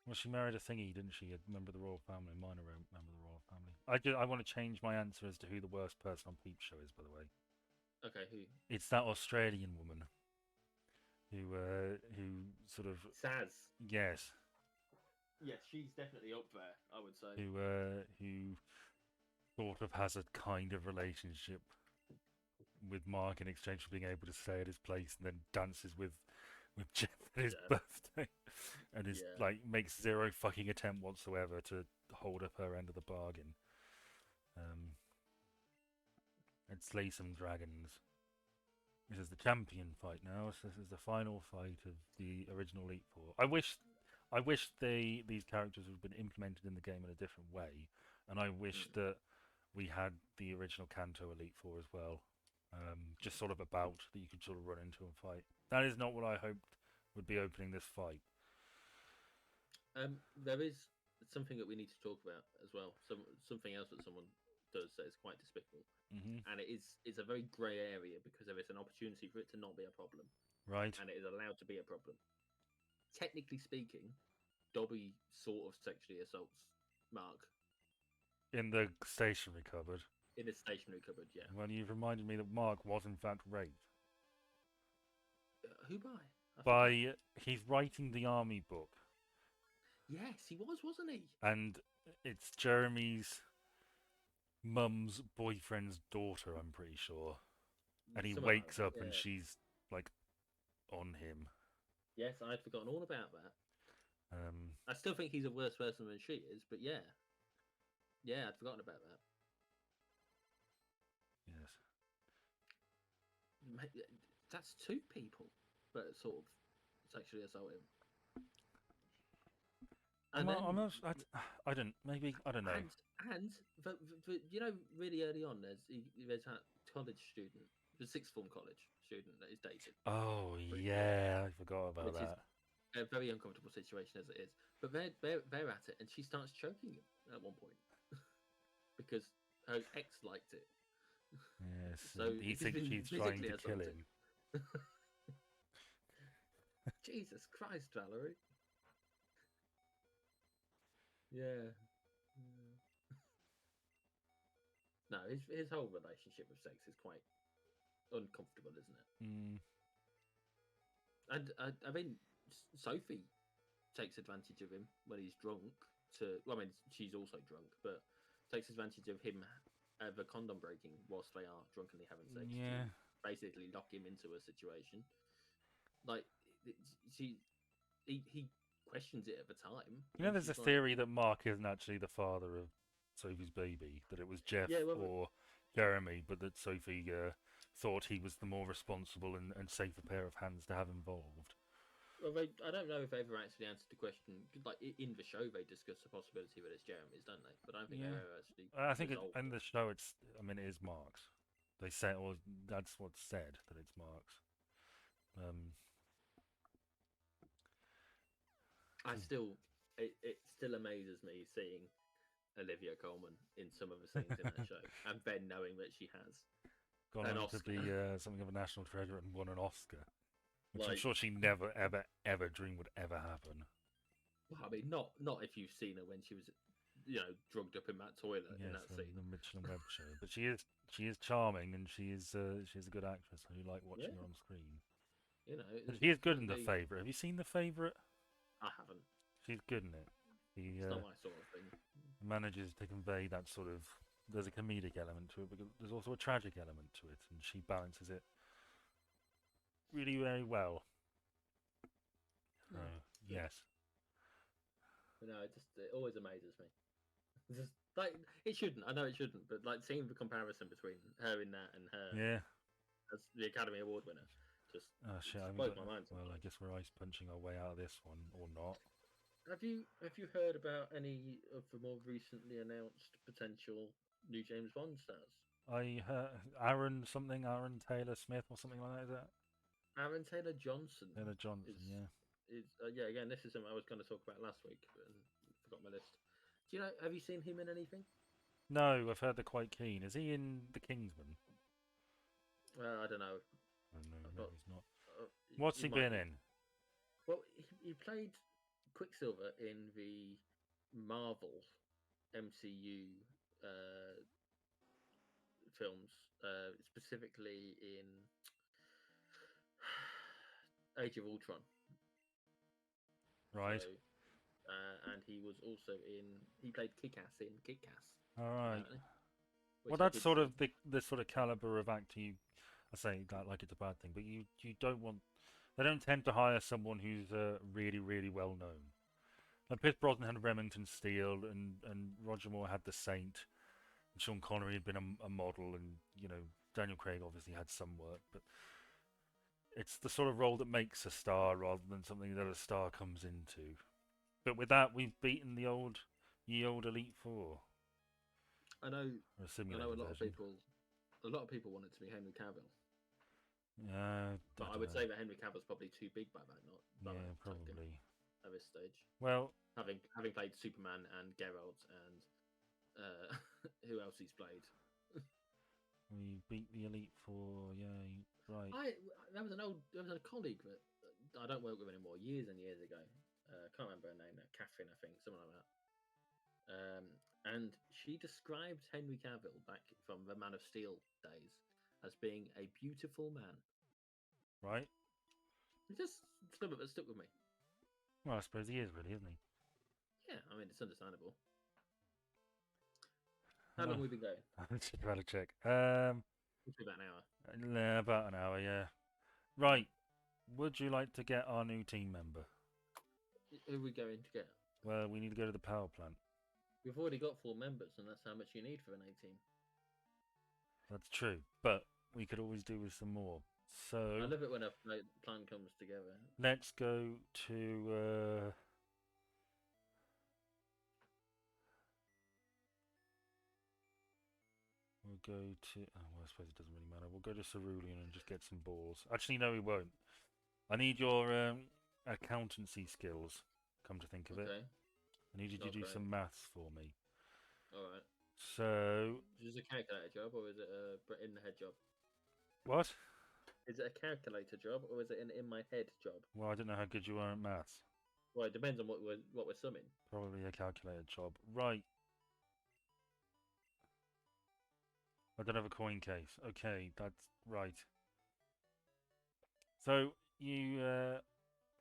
[SPEAKER 1] Well, she married a thingy, didn't she? A member of the royal family, a minor member of the royal family. I want to change my answer as to who the worst person on Peep Show is, by the way.
[SPEAKER 2] Okay, who?
[SPEAKER 1] It's that Australian woman who sort of
[SPEAKER 2] Saz.
[SPEAKER 1] yes.
[SPEAKER 2] Yes, she's definitely up there, I would say.
[SPEAKER 1] Who sort of has a kind of relationship with Mark in exchange for being able to stay at his place, and then dances with Jeff at his birthday, and is like makes zero fucking attempt whatsoever to hold up her end of the bargain. And slay some dragons. This is the champion fight now. So this is the final fight of the original Elite Four. I wish these characters would have been implemented in the game in a different way, and I wish that we had the original Kanto Elite Four as well. Just sort of about that you could sort of run into and fight. That is not what I hoped would be opening this fight.
[SPEAKER 2] There is something that we need to talk about as well. Something else that someone does that is quite despicable, and it's a very grey area because there is an opportunity for it to not be a problem,
[SPEAKER 1] right?
[SPEAKER 2] And it is allowed to be a problem. Technically speaking, Dobby sort of sexually assaults Mark
[SPEAKER 1] in the stationery cupboard.
[SPEAKER 2] In the stationery cupboard, yeah.
[SPEAKER 1] Well, you've reminded me that Mark was in fact raped.
[SPEAKER 2] Who by?
[SPEAKER 1] By he's writing the army book.
[SPEAKER 2] Yes, he was, wasn't he?
[SPEAKER 1] And it's Jeremy's mum's boyfriend's daughter, I'm pretty sure. And he wakes up and she's like on him.
[SPEAKER 2] Yes, I'd forgotten all about that. I still think he's a worse person than she is, but yeah, I'd forgotten about that.
[SPEAKER 1] Yes.
[SPEAKER 2] That's two people that sort of sexually assault him. And
[SPEAKER 1] I don't. Maybe I don't know.
[SPEAKER 2] And you know, really early on, there's that college student, the sixth form college student that is dated.
[SPEAKER 1] Oh yeah, I forgot about that.
[SPEAKER 2] Is a very uncomfortable situation as it is, but they're at it, and she starts choking him at one point because her ex liked it.
[SPEAKER 1] Yes,
[SPEAKER 2] so
[SPEAKER 1] he thinks she's trying to kill him.
[SPEAKER 2] Jesus Christ, Valerie. Yeah. No, his whole relationship with sex is quite uncomfortable, isn't it? And I mean, Sophie takes advantage of him when he's drunk. I mean, she's also drunk, but takes advantage of him the condom breaking whilst they are drunkenly having sex.
[SPEAKER 1] Yeah.
[SPEAKER 2] To basically lock him into a situation. Like he questions it at the time.
[SPEAKER 1] You know, there's a theory that Mark isn't actually the father of Sophie's baby, that it was Jeff or Jeremy, but that Sophie thought he was the more responsible and safer pair of hands to have involved.
[SPEAKER 2] Well, I don't know if they ever actually answered the question. Like in the show, they discuss the possibility that it's Jeremy's, don't they? But I don't think they ever actually.
[SPEAKER 1] I think in the show, it is Mark's. They say, or that's what's said, that it's Mark's.
[SPEAKER 2] It still amazes me seeing Olivia Colman in some of the scenes in that show, and then knowing that she has
[SPEAKER 1] gone on to be something of a national treasure and won an Oscar, which I'm sure she never, ever dreamed would ever happen.
[SPEAKER 2] Well, I mean, not if you've seen her when she was, drugged up in that toilet in that scene.
[SPEAKER 1] The Michelin Web show. But she is charming, and she's a good actress. I like watching her on screen. She is good in The Favourite. Have you seen The Favourite?
[SPEAKER 2] I haven't.
[SPEAKER 1] She's good in it.
[SPEAKER 2] It's not my sort of thing.
[SPEAKER 1] Manages to convey that sort of. There's a comedic element to it, but there's also a tragic element to it, and she balances it really very well. So,
[SPEAKER 2] No, good.
[SPEAKER 1] yes.
[SPEAKER 2] But no, it always amazes me. Just like it shouldn't. I know it shouldn't, but like seeing the comparison between her in that and her
[SPEAKER 1] Yeah.
[SPEAKER 2] as the Academy Award winner, just
[SPEAKER 1] Oh
[SPEAKER 2] it
[SPEAKER 1] shit, I
[SPEAKER 2] just
[SPEAKER 1] haven't
[SPEAKER 2] blows
[SPEAKER 1] got.
[SPEAKER 2] my mind
[SPEAKER 1] Well, I
[SPEAKER 2] sometimes.
[SPEAKER 1] guess we're ice punching our way out of this one, or not.
[SPEAKER 2] Have you heard about any of the more recently announced potential new James Bond stars?
[SPEAKER 1] I Aaron something, Aaron Taylor Smith or something like that. Is that
[SPEAKER 2] Aaron Taylor Johnson
[SPEAKER 1] Taylor
[SPEAKER 2] is
[SPEAKER 1] Johnson? Yeah.
[SPEAKER 2] yeah. Again, this is something I was going to talk about last week, but forgot my list. Do you know? Have you seen him in anything?
[SPEAKER 1] No, I've heard they're quite keen. Is he in The Kingsman?
[SPEAKER 2] I don't know.
[SPEAKER 1] Oh no,
[SPEAKER 2] I've
[SPEAKER 1] maybe
[SPEAKER 2] not.
[SPEAKER 1] he's not. What's
[SPEAKER 2] He
[SPEAKER 1] he
[SPEAKER 2] might
[SPEAKER 1] been
[SPEAKER 2] be.
[SPEAKER 1] in?
[SPEAKER 2] Well, he played Quicksilver in the Marvel MCU uh, films, specifically in Age of Ultron. So,
[SPEAKER 1] Right.
[SPEAKER 2] and he was also in. He played Kick-Ass in Kick-Ass,
[SPEAKER 1] All right.
[SPEAKER 2] apparently,
[SPEAKER 1] Well,
[SPEAKER 2] which I
[SPEAKER 1] that's
[SPEAKER 2] did
[SPEAKER 1] sort
[SPEAKER 2] see.
[SPEAKER 1] of the sort of caliber of actor you. I say that like it's a bad thing, but you don't want. They don't tend to hire someone who's really really well known. Like Pierce Brosnan had Remington Steele, and Roger Moore had The Saint, and Sean Connery had been a model, and Daniel Craig obviously had some work, but it's the sort of role that makes a star rather than something that a star comes into. But with that, we've beaten the old Elite Four,
[SPEAKER 2] I know.
[SPEAKER 1] or a
[SPEAKER 2] I know
[SPEAKER 1] simulated
[SPEAKER 2] a lot of
[SPEAKER 1] version.
[SPEAKER 2] people. A lot of people want it to be Henry Cavill,
[SPEAKER 1] I
[SPEAKER 2] but I
[SPEAKER 1] don't
[SPEAKER 2] would
[SPEAKER 1] know.
[SPEAKER 2] say that Henry Cavill's probably too big by that, not by
[SPEAKER 1] Yeah,
[SPEAKER 2] that token
[SPEAKER 1] probably.
[SPEAKER 2] at this stage.
[SPEAKER 1] Well,
[SPEAKER 2] Having played Superman and Geralt and uh, who else he's played.
[SPEAKER 1] we beat the Elite Four. Yay! Right.
[SPEAKER 2] I there was a colleague that I don't work with anymore. Years and years ago, I can't remember her name now. Catherine, I think, something like that. And she described Henry Cavill back from the Man of Steel days as being a beautiful man.
[SPEAKER 1] Right.
[SPEAKER 2] It just something that stuck with me.
[SPEAKER 1] Well, I suppose he is really, isn't he?
[SPEAKER 2] Yeah, I mean it's understandable. How long
[SPEAKER 1] Hello.
[SPEAKER 2] have we been going?
[SPEAKER 1] I'm just trying to check.
[SPEAKER 2] It's been about an hour.
[SPEAKER 1] About an hour. Yeah. Right. Would you like to get our new team member?
[SPEAKER 2] Who are we going to get?
[SPEAKER 1] Well, we need to go to the power plant.
[SPEAKER 2] We've already got 4 members, and that's how much you need for an A team.
[SPEAKER 1] That's true, but we could always do with some more.
[SPEAKER 2] I
[SPEAKER 1] So
[SPEAKER 2] love it when a plan comes together.
[SPEAKER 1] let's go to. We'll go to. Oh, well, I suppose it doesn't really matter. We'll go to Cerulean and just get some balls. Actually, no, we won't. I need your accountancy skills. Come to think of it,
[SPEAKER 2] Okay.
[SPEAKER 1] I need you to do
[SPEAKER 2] Okay.
[SPEAKER 1] some maths for me.
[SPEAKER 2] All right.
[SPEAKER 1] So
[SPEAKER 2] Is it a calculator job or is it a in the head job?
[SPEAKER 1] what?
[SPEAKER 2] Is it a calculator job or is it an in my head job?
[SPEAKER 1] Well, I don't know how good you are at maths.
[SPEAKER 2] Well, it depends on what we're summing.
[SPEAKER 1] Probably a calculated job. Right. I don't have a coin case. Okay, that's right. So you,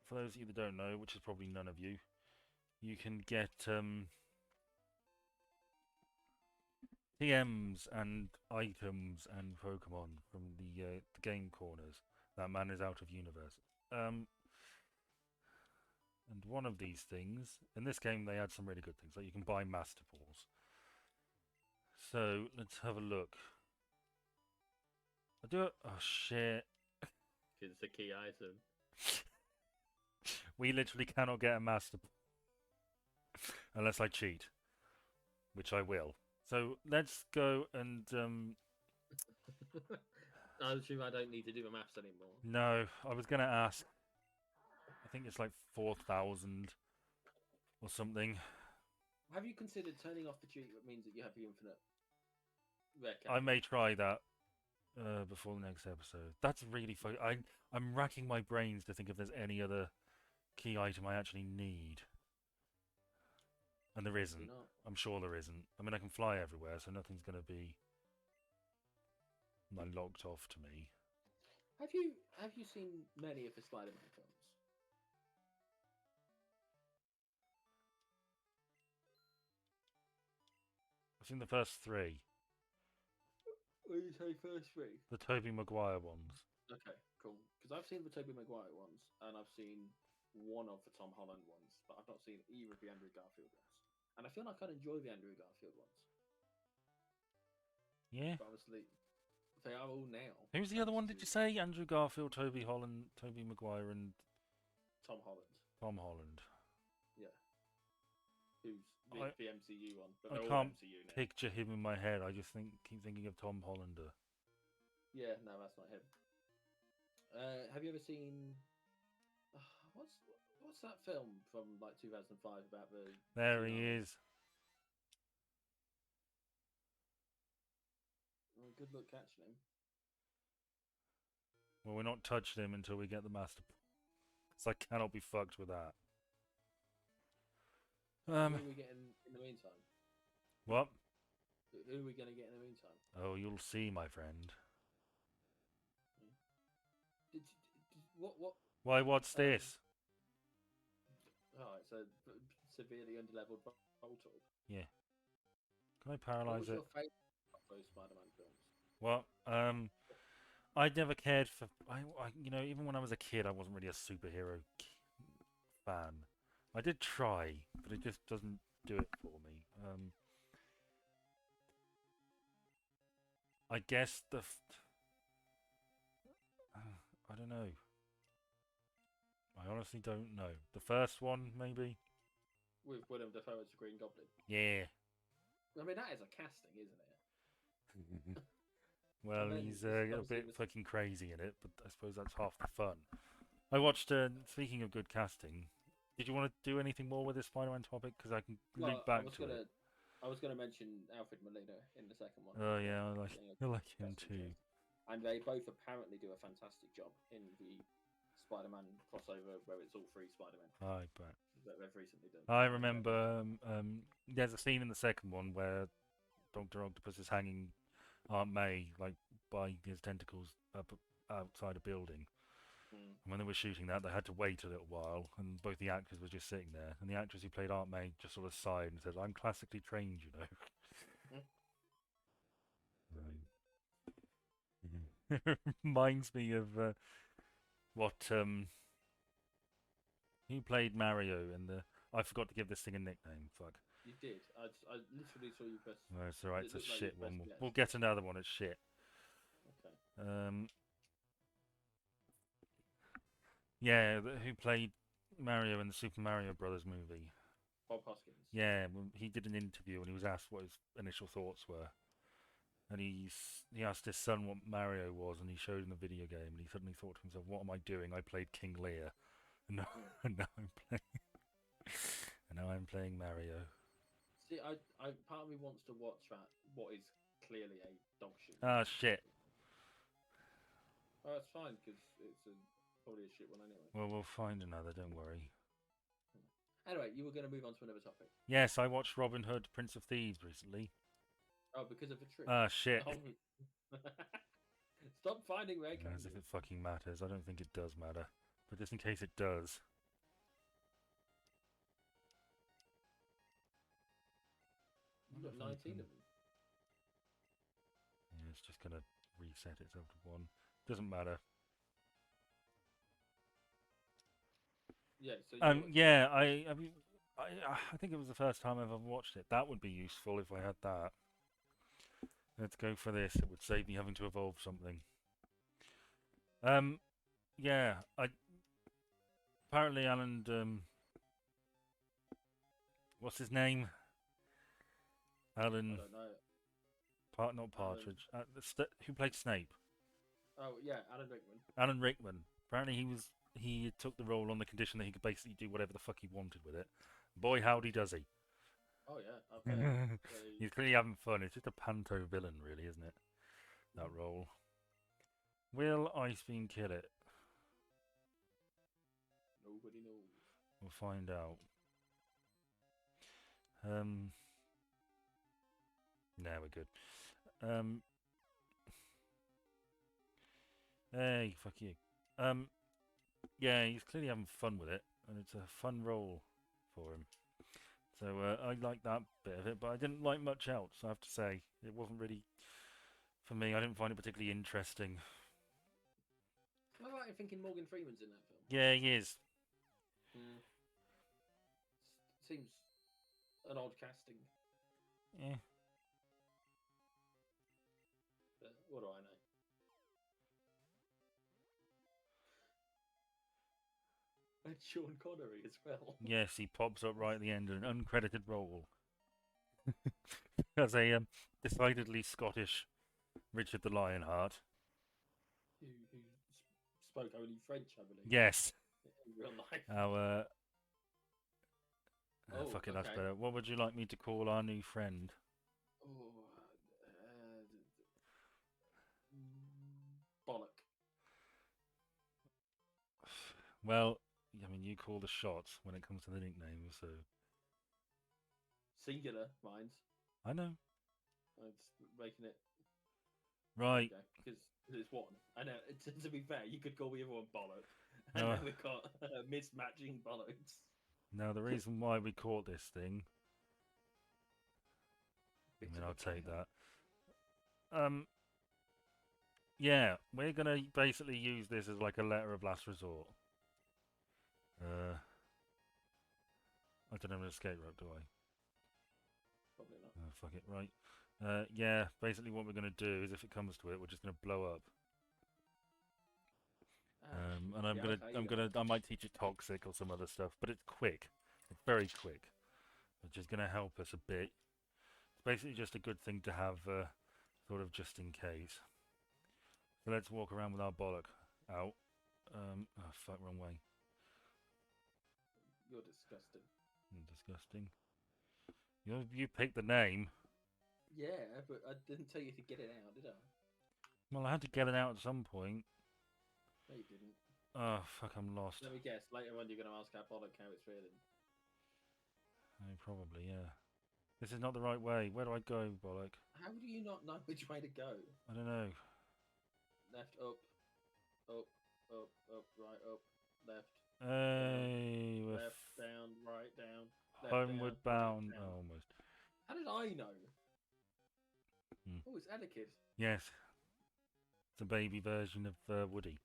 [SPEAKER 1] for those of you that don't know, which is probably none of you, you can get TMs and items and Pokemon from the game corners. That man is out of universe. And one of these things in this game they add some really good things. Like you can buy Master Balls. So let's have a look. I do it. Oh shit!
[SPEAKER 2] Because it's a key item.
[SPEAKER 1] We literally cannot get a Master Ball unless I cheat, which I will. So let's go and
[SPEAKER 2] I assume I don't need to do the maths anymore.
[SPEAKER 1] no, I was gonna ask. I think it's like 4,000 or something.
[SPEAKER 2] Have you considered turning off the cheat that means that you have the infinite rare
[SPEAKER 1] I
[SPEAKER 2] card?
[SPEAKER 1] may try that before the next episode. That's really fun. I'm racking my brains to think if there's any other key item I actually need, and there
[SPEAKER 2] Possibly
[SPEAKER 1] isn't.
[SPEAKER 2] not.
[SPEAKER 1] I'm sure there isn't. I mean, I can fly everywhere, so nothing's gonna be like locked off to me.
[SPEAKER 2] Have you seen many of the Spider-Man films?
[SPEAKER 1] I've seen the first three,
[SPEAKER 2] When you say first three,
[SPEAKER 1] the Tobey Maguire ones.
[SPEAKER 2] Okay, cool. Because I've seen the Tobey Maguire ones, and I've seen one of the Tom Holland ones, but I've not seen either of the Andrew Garfield ones. And I feel like I'd enjoy the Andrew Garfield ones,
[SPEAKER 1] Yeah.
[SPEAKER 2] but obviously they are all now
[SPEAKER 1] Who's the other
[SPEAKER 2] thanks
[SPEAKER 1] one?
[SPEAKER 2] to
[SPEAKER 1] Did you say Andrew Garfield, Toby Holland, Toby Maguire, and
[SPEAKER 2] Tom Holland.
[SPEAKER 1] Tom Holland?
[SPEAKER 2] Yeah, who's
[SPEAKER 1] I
[SPEAKER 2] the MCU one, but
[SPEAKER 1] I
[SPEAKER 2] they're all
[SPEAKER 1] can't
[SPEAKER 2] MCU now.
[SPEAKER 1] picture him in my head. I just keep thinking of Tom Hollander.
[SPEAKER 2] Yeah, no, that's not him. Have you ever seen what's what's that film from like 2005 about the
[SPEAKER 1] There he
[SPEAKER 2] tsunami?
[SPEAKER 1] is.
[SPEAKER 2] Well, good luck catching him.
[SPEAKER 1] Well, we're not touching him until we get the master. So I cannot be fucked with that.
[SPEAKER 2] Who are we getting in the meantime?
[SPEAKER 1] What?
[SPEAKER 2] Who are we going to get in the meantime?
[SPEAKER 1] Oh, you'll see, my friend.
[SPEAKER 2] What?
[SPEAKER 1] Why? What's this?
[SPEAKER 2] Oh, it's a severely underleveled Voltorb.
[SPEAKER 1] Yeah. Can I
[SPEAKER 2] What
[SPEAKER 1] paralyze
[SPEAKER 2] was
[SPEAKER 1] it?
[SPEAKER 2] your favourite of those Spider-Man films?
[SPEAKER 1] What? I'd never cared for. Even when I was a kid, I wasn't really a superhero fan. I did try, but it just doesn't do it for me. I guess I don't know. I honestly don't know. The first one, maybe.
[SPEAKER 2] With Willem Dafoe as the Green Goblin.
[SPEAKER 1] Yeah.
[SPEAKER 2] I mean, that is a casting, isn't it?
[SPEAKER 1] Well,
[SPEAKER 2] then
[SPEAKER 1] he's
[SPEAKER 2] it's
[SPEAKER 1] a
[SPEAKER 2] obviously
[SPEAKER 1] bit fucking crazy in it, but I suppose that's half the fun. I watched. Speaking of good casting, did you want to do anything more with this Spider-Man topic? Because I can loop back to it.
[SPEAKER 2] I was gonna mention Alfred Molina in the second one.
[SPEAKER 1] Oh yeah, I like him
[SPEAKER 2] Best
[SPEAKER 1] too.
[SPEAKER 2] interest. And they both apparently do a fantastic job in the Spider-Man crossover where it's all three Spider-Men
[SPEAKER 1] I bet.
[SPEAKER 2] that they've recently done.
[SPEAKER 1] I
[SPEAKER 2] And
[SPEAKER 1] remember there's a scene in the second one where Doctor Octopus is hanging Aunt May like by his tentacles up outside a building. And when they were shooting that, they had to wait a little while, and both the actors were just sitting there. And the actress who played Aunt May just sort of sighed and said, "I'm classically trained, you know." It reminds me of what who played Mario in the. I forgot to give this thing a nickname. Fuck.
[SPEAKER 2] You did. I literally saw you press.
[SPEAKER 1] No, it's alright. It's a
[SPEAKER 2] It looked like you
[SPEAKER 1] shit one.
[SPEAKER 2] pressed
[SPEAKER 1] We'll,
[SPEAKER 2] yes.
[SPEAKER 1] we'll get another one. It's shit.
[SPEAKER 2] Okay.
[SPEAKER 1] Yeah. Who played Mario in the Super Mario Brothers movie?
[SPEAKER 2] Bob Hoskins.
[SPEAKER 1] Yeah, he did an interview and he was asked what his initial thoughts were. And he asked his son what Mario was, and he showed him the video game, and he suddenly thought to himself, "What am I doing? I played King Lear, and now, and now I'm playing, and now I'm playing Mario."
[SPEAKER 2] See, I part of me wants to watch that. What is clearly a dog shit.
[SPEAKER 1] Ah, shit.
[SPEAKER 2] Oh, that's fine because probably a shit one anyway.
[SPEAKER 1] Well, we'll find another. Don't worry.
[SPEAKER 2] Anyway, you were going to move on to another topic.
[SPEAKER 1] Yes, I watched Robin Hood, Prince of Thieves recently.
[SPEAKER 2] Oh, because of the tree.
[SPEAKER 1] Ah, shit.
[SPEAKER 2] Oh. Stop finding rare
[SPEAKER 1] As if it fucking matters. I don't think it does matter. But just in case it does.
[SPEAKER 2] You've got 19 of them.
[SPEAKER 1] Yeah, it's just gonna reset itself to one. Doesn't matter.
[SPEAKER 2] Yeah. So.
[SPEAKER 1] Yeah. I think it was the first time I've ever watched it. That would be useful if I had that. Let's go for this. It would save me having to evolve something. Yeah. Apparently Alan. What's his name? Alan.
[SPEAKER 2] I don't know.
[SPEAKER 1] Not Partridge. Who played Snape?
[SPEAKER 2] Oh yeah, Alan Rickman.
[SPEAKER 1] Alan Rickman. Apparently he took the role on the condition that he could basically do whatever the fuck he wanted with it. Boy, howdy does he.
[SPEAKER 2] Oh yeah. Okay.
[SPEAKER 1] He's clearly having fun. It's just a panto villain, really, isn't it? That role. Will Icebeam kill it?
[SPEAKER 2] Nobody knows.
[SPEAKER 1] We'll find out. Now we're good. Hey, fuck you. Yeah, he's clearly having fun with it, and it's a fun role for him. So I like that bit of it, but I didn't like much else, I have to say. It wasn't really, for me, I didn't find it particularly interesting.
[SPEAKER 2] Am I right in thinking Morgan Freeman's in that film?
[SPEAKER 1] Yeah, he is.
[SPEAKER 2] Seems an odd casting.
[SPEAKER 1] Yeah.
[SPEAKER 2] But what do I know? And Sean Connery as well.
[SPEAKER 1] Yes, he pops up right at the end in an uncredited role as a decidedly Scottish Richard the Lionheart.
[SPEAKER 2] Who spoke only French, I believe.
[SPEAKER 1] Yes.
[SPEAKER 2] In real life.
[SPEAKER 1] Our
[SPEAKER 2] Oh,
[SPEAKER 1] fuck it,
[SPEAKER 2] okay.
[SPEAKER 1] that's better. What would you like me to call our new friend?
[SPEAKER 2] Oh, bollock.
[SPEAKER 1] Well, I mean, you call the shots when it comes to the nicknames, so
[SPEAKER 2] Singular, mine's.
[SPEAKER 1] I know.
[SPEAKER 2] I'm just making it
[SPEAKER 1] Right.
[SPEAKER 2] because it's one. I know. To be fair, you could call the other one bollock, and
[SPEAKER 1] Oh.
[SPEAKER 2] then we've got mismatching bollocks.
[SPEAKER 1] Now, the reason why we caught this thing, I
[SPEAKER 2] Bit
[SPEAKER 1] mean,
[SPEAKER 2] of
[SPEAKER 1] I'll
[SPEAKER 2] a
[SPEAKER 1] take
[SPEAKER 2] player.
[SPEAKER 1] that. Yeah, we're gonna basically use this as like a letter of last resort. I don't have an escape rope, do I?
[SPEAKER 2] Probably not.
[SPEAKER 1] Oh, fuck it, right. Yeah, basically what we're gonna do is if it comes to it, we're just gonna blow up. And I might teach it toxic or some other stuff, but it's quick. It's very quick, which is gonna help us a bit. It's basically just a good thing to have, sort of just in case. So let's walk around with our bollock out. Oh fuck, wrong way.
[SPEAKER 2] You're disgusting.
[SPEAKER 1] Disgusting. You picked the name.
[SPEAKER 2] Yeah, but I didn't tell you to get it out, did I?
[SPEAKER 1] Well, I had to get it out at some point.
[SPEAKER 2] No, you didn't.
[SPEAKER 1] Oh fuck, I'm lost.
[SPEAKER 2] Let me guess. Later on, you're going to ask our bollock how it's feeling.
[SPEAKER 1] Probably, yeah. This is not the right way. Where do I go, bollock?
[SPEAKER 2] How do you not know which way to go?
[SPEAKER 1] I don't know.
[SPEAKER 2] Left, up, right, up, left.
[SPEAKER 1] Hey,
[SPEAKER 2] down,
[SPEAKER 1] we're
[SPEAKER 2] left, down, right, down. Left,
[SPEAKER 1] homeward
[SPEAKER 2] down,
[SPEAKER 1] bound.
[SPEAKER 2] right, down.
[SPEAKER 1] Oh, almost.
[SPEAKER 2] How did I know?
[SPEAKER 1] Hmm.
[SPEAKER 2] Oh, it's Ellakid.
[SPEAKER 1] Yes. It's a baby version of Woody.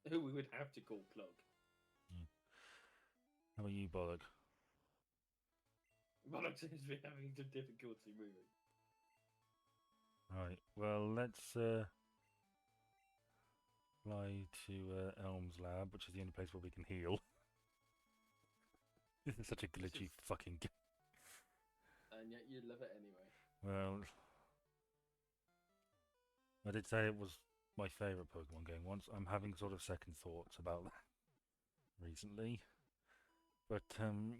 [SPEAKER 2] Who we would have to call Plug.
[SPEAKER 1] How about you, bollock?
[SPEAKER 2] Bollock seems to be having some difficulty moving.
[SPEAKER 1] Right. Well, let's fly to Elm's lab, which is the only place where we can heal. This is such a glitchy fucking game.
[SPEAKER 2] And yet you love it anyway.
[SPEAKER 1] Well, I did say it was my favourite Pokemon game once. I'm having sort of second thoughts about that recently. But,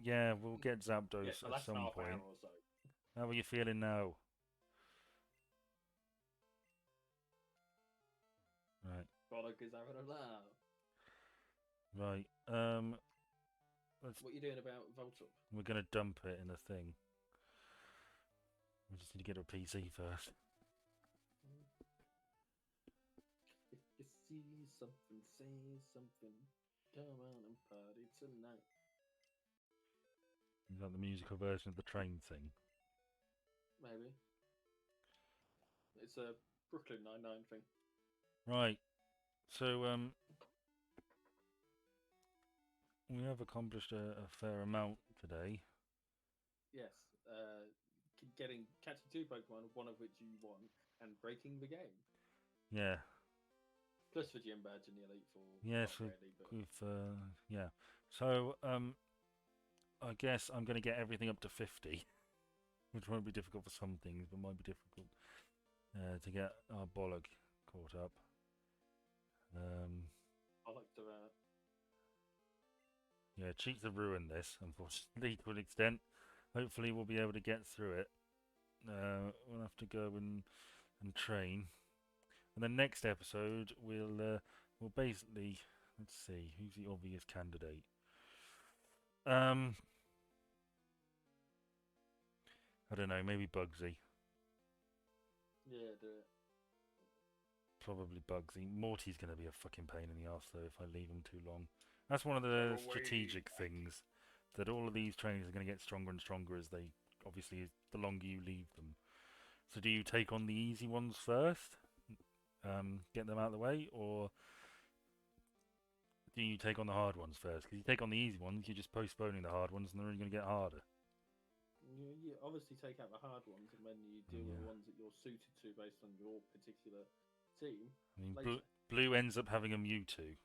[SPEAKER 1] yeah, we'll get Zapdos at some point.
[SPEAKER 2] Hour or so.
[SPEAKER 1] How are you feeling now? Right.
[SPEAKER 2] Bollock is having a laugh.
[SPEAKER 1] Right.
[SPEAKER 2] What are you doing about Voltorb?
[SPEAKER 1] We're going to dump it in a thing. We just need to get a PC first.
[SPEAKER 2] If you see something, say something. Come on and party tonight.
[SPEAKER 1] Is that the musical version of the train thing?
[SPEAKER 2] Maybe. It's a Brooklyn Nine-Nine thing.
[SPEAKER 1] Right. So, we have accomplished a fair amount today.
[SPEAKER 2] Yes. Catching 2 Pokemon, one of which you won, and breaking the game.
[SPEAKER 1] Yeah.
[SPEAKER 2] Plus the gym badge and the Elite Four.
[SPEAKER 1] Yes, yeah. So, I guess I'm going to get everything up to 50, which won't be difficult for some things, but might be difficult to get our bollock caught up.
[SPEAKER 2] I like to.
[SPEAKER 1] Yeah, cheats have ruined this, unfortunately, to an extent. Hopefully, we'll be able to get through it. We'll have to go and train. And then next episode, we'll basically, let's see, who's the obvious candidate? I don't know, maybe Bugsy.
[SPEAKER 2] Yeah, do it.
[SPEAKER 1] Probably Bugsy. Morty's going to be a fucking pain in the arse, though, if I leave him too long. That's one of the strategic things, that all of these trainers are going to get stronger and stronger as they, obviously, the longer you leave them. So do you take on the easy ones first? get them out of the way, or do you take on the hard ones first? Because you take on the easy ones, you're just postponing the hard ones, and they're only going to get harder.
[SPEAKER 2] You obviously take out the hard ones, and then you deal with the ones that you're suited to based on your particular team.
[SPEAKER 1] I mean,
[SPEAKER 2] later.
[SPEAKER 1] Blue ends up having a Mewtwo,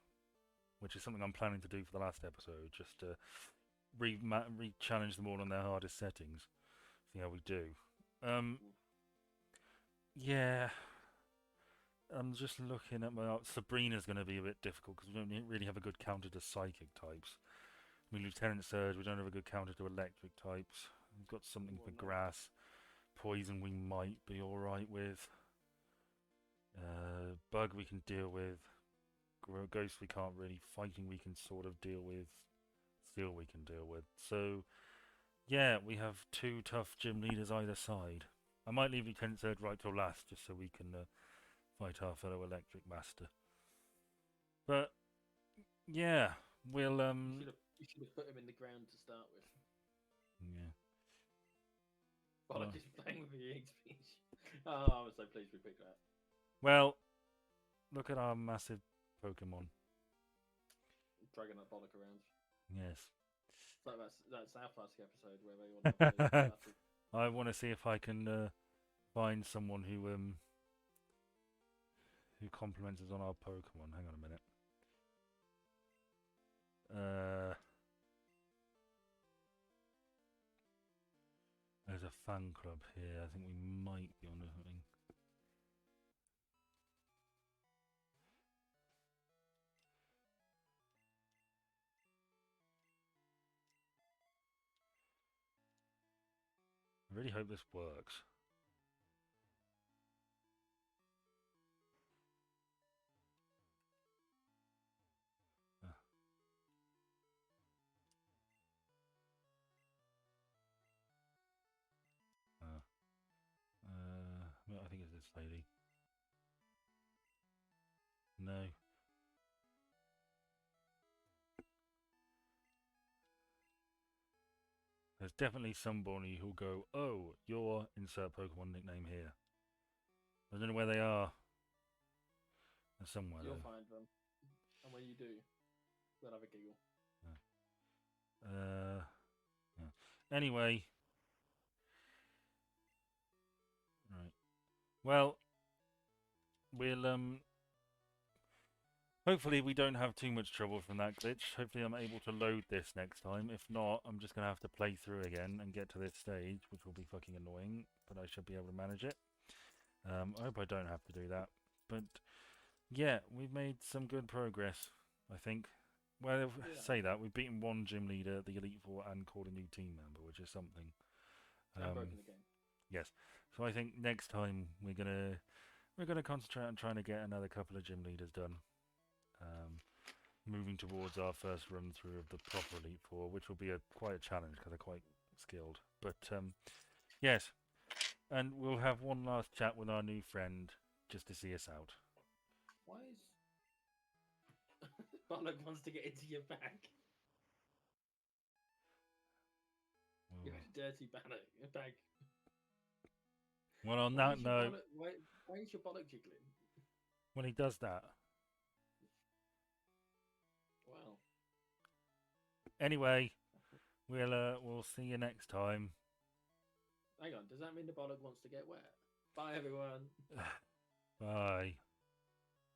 [SPEAKER 1] which is something I'm planning to do for the last episode, just to re-challenge them all on their hardest settings. See how we do. Yeah, I'm just looking at my... Sabrina's going to be a bit difficult because we don't really have a good counter to psychic types. I mean, Lieutenant Surge, we don't have a good counter to electric types. We've got something for grass. Poison we might be alright with. Bug we can deal with. Ghost we can't really. Fighting we can sort of deal with. Steel we can deal with. So, yeah, we have two tough gym leaders either side. I might leave Lieutenant Surge right till last just so we can fight our fellow electric master. But, yeah, we'll...
[SPEAKER 2] You should have put him in the ground to start with.
[SPEAKER 1] Yeah.
[SPEAKER 2] Bollock is playing with the XP. Oh, I was so pleased we picked that.
[SPEAKER 1] Well, look at our massive Pokémon.
[SPEAKER 2] Dragging that Bollock around.
[SPEAKER 1] Yes.
[SPEAKER 2] It's like that South Park episode where they want to
[SPEAKER 1] I want to see if I can find someone who compliments us on our Pokemon. Hang on a minute. There's a fan club here. I think we might be on something. I really hope this works. I think it's this lady. No. There's definitely somebody who'll go, oh, your insert Pokemon nickname here. I don't know where they are. They're somewhere.
[SPEAKER 2] You'll find them. And when you do, they'll have a giggle.
[SPEAKER 1] Yeah. Anyway. Right. Well, we'll hopefully we don't have too much trouble from that glitch. Hopefully I'm able to load this next time. If not, I'm just going to have to play through again and get to this stage, which will be fucking annoying, but I should be able to manage it. I hope I don't have to do that. But yeah, we've made some good progress, I think. Well, say that. We've beaten one gym leader, the Elite Four, and caught a new team member, which is something.
[SPEAKER 2] And broken the game.
[SPEAKER 1] Yes. So I think next time we're gonna concentrate on trying to get another couple of gym leaders done. Moving towards our first run through of the proper Elite Four, which will be quite a challenge because they're quite skilled. But yes, and we'll have one last chat with our new friend just to see us out.
[SPEAKER 2] Why is Bollock wants to get into your bag? You're a dirty bag.
[SPEAKER 1] Well, on that note,
[SPEAKER 2] why is your Bollock jiggling?
[SPEAKER 1] When he does that.
[SPEAKER 2] Wow.
[SPEAKER 1] Anyway, we'll see you next time.
[SPEAKER 2] Hang on, does that mean the Bollock wants to get wet? Bye, everyone.
[SPEAKER 1] Bye.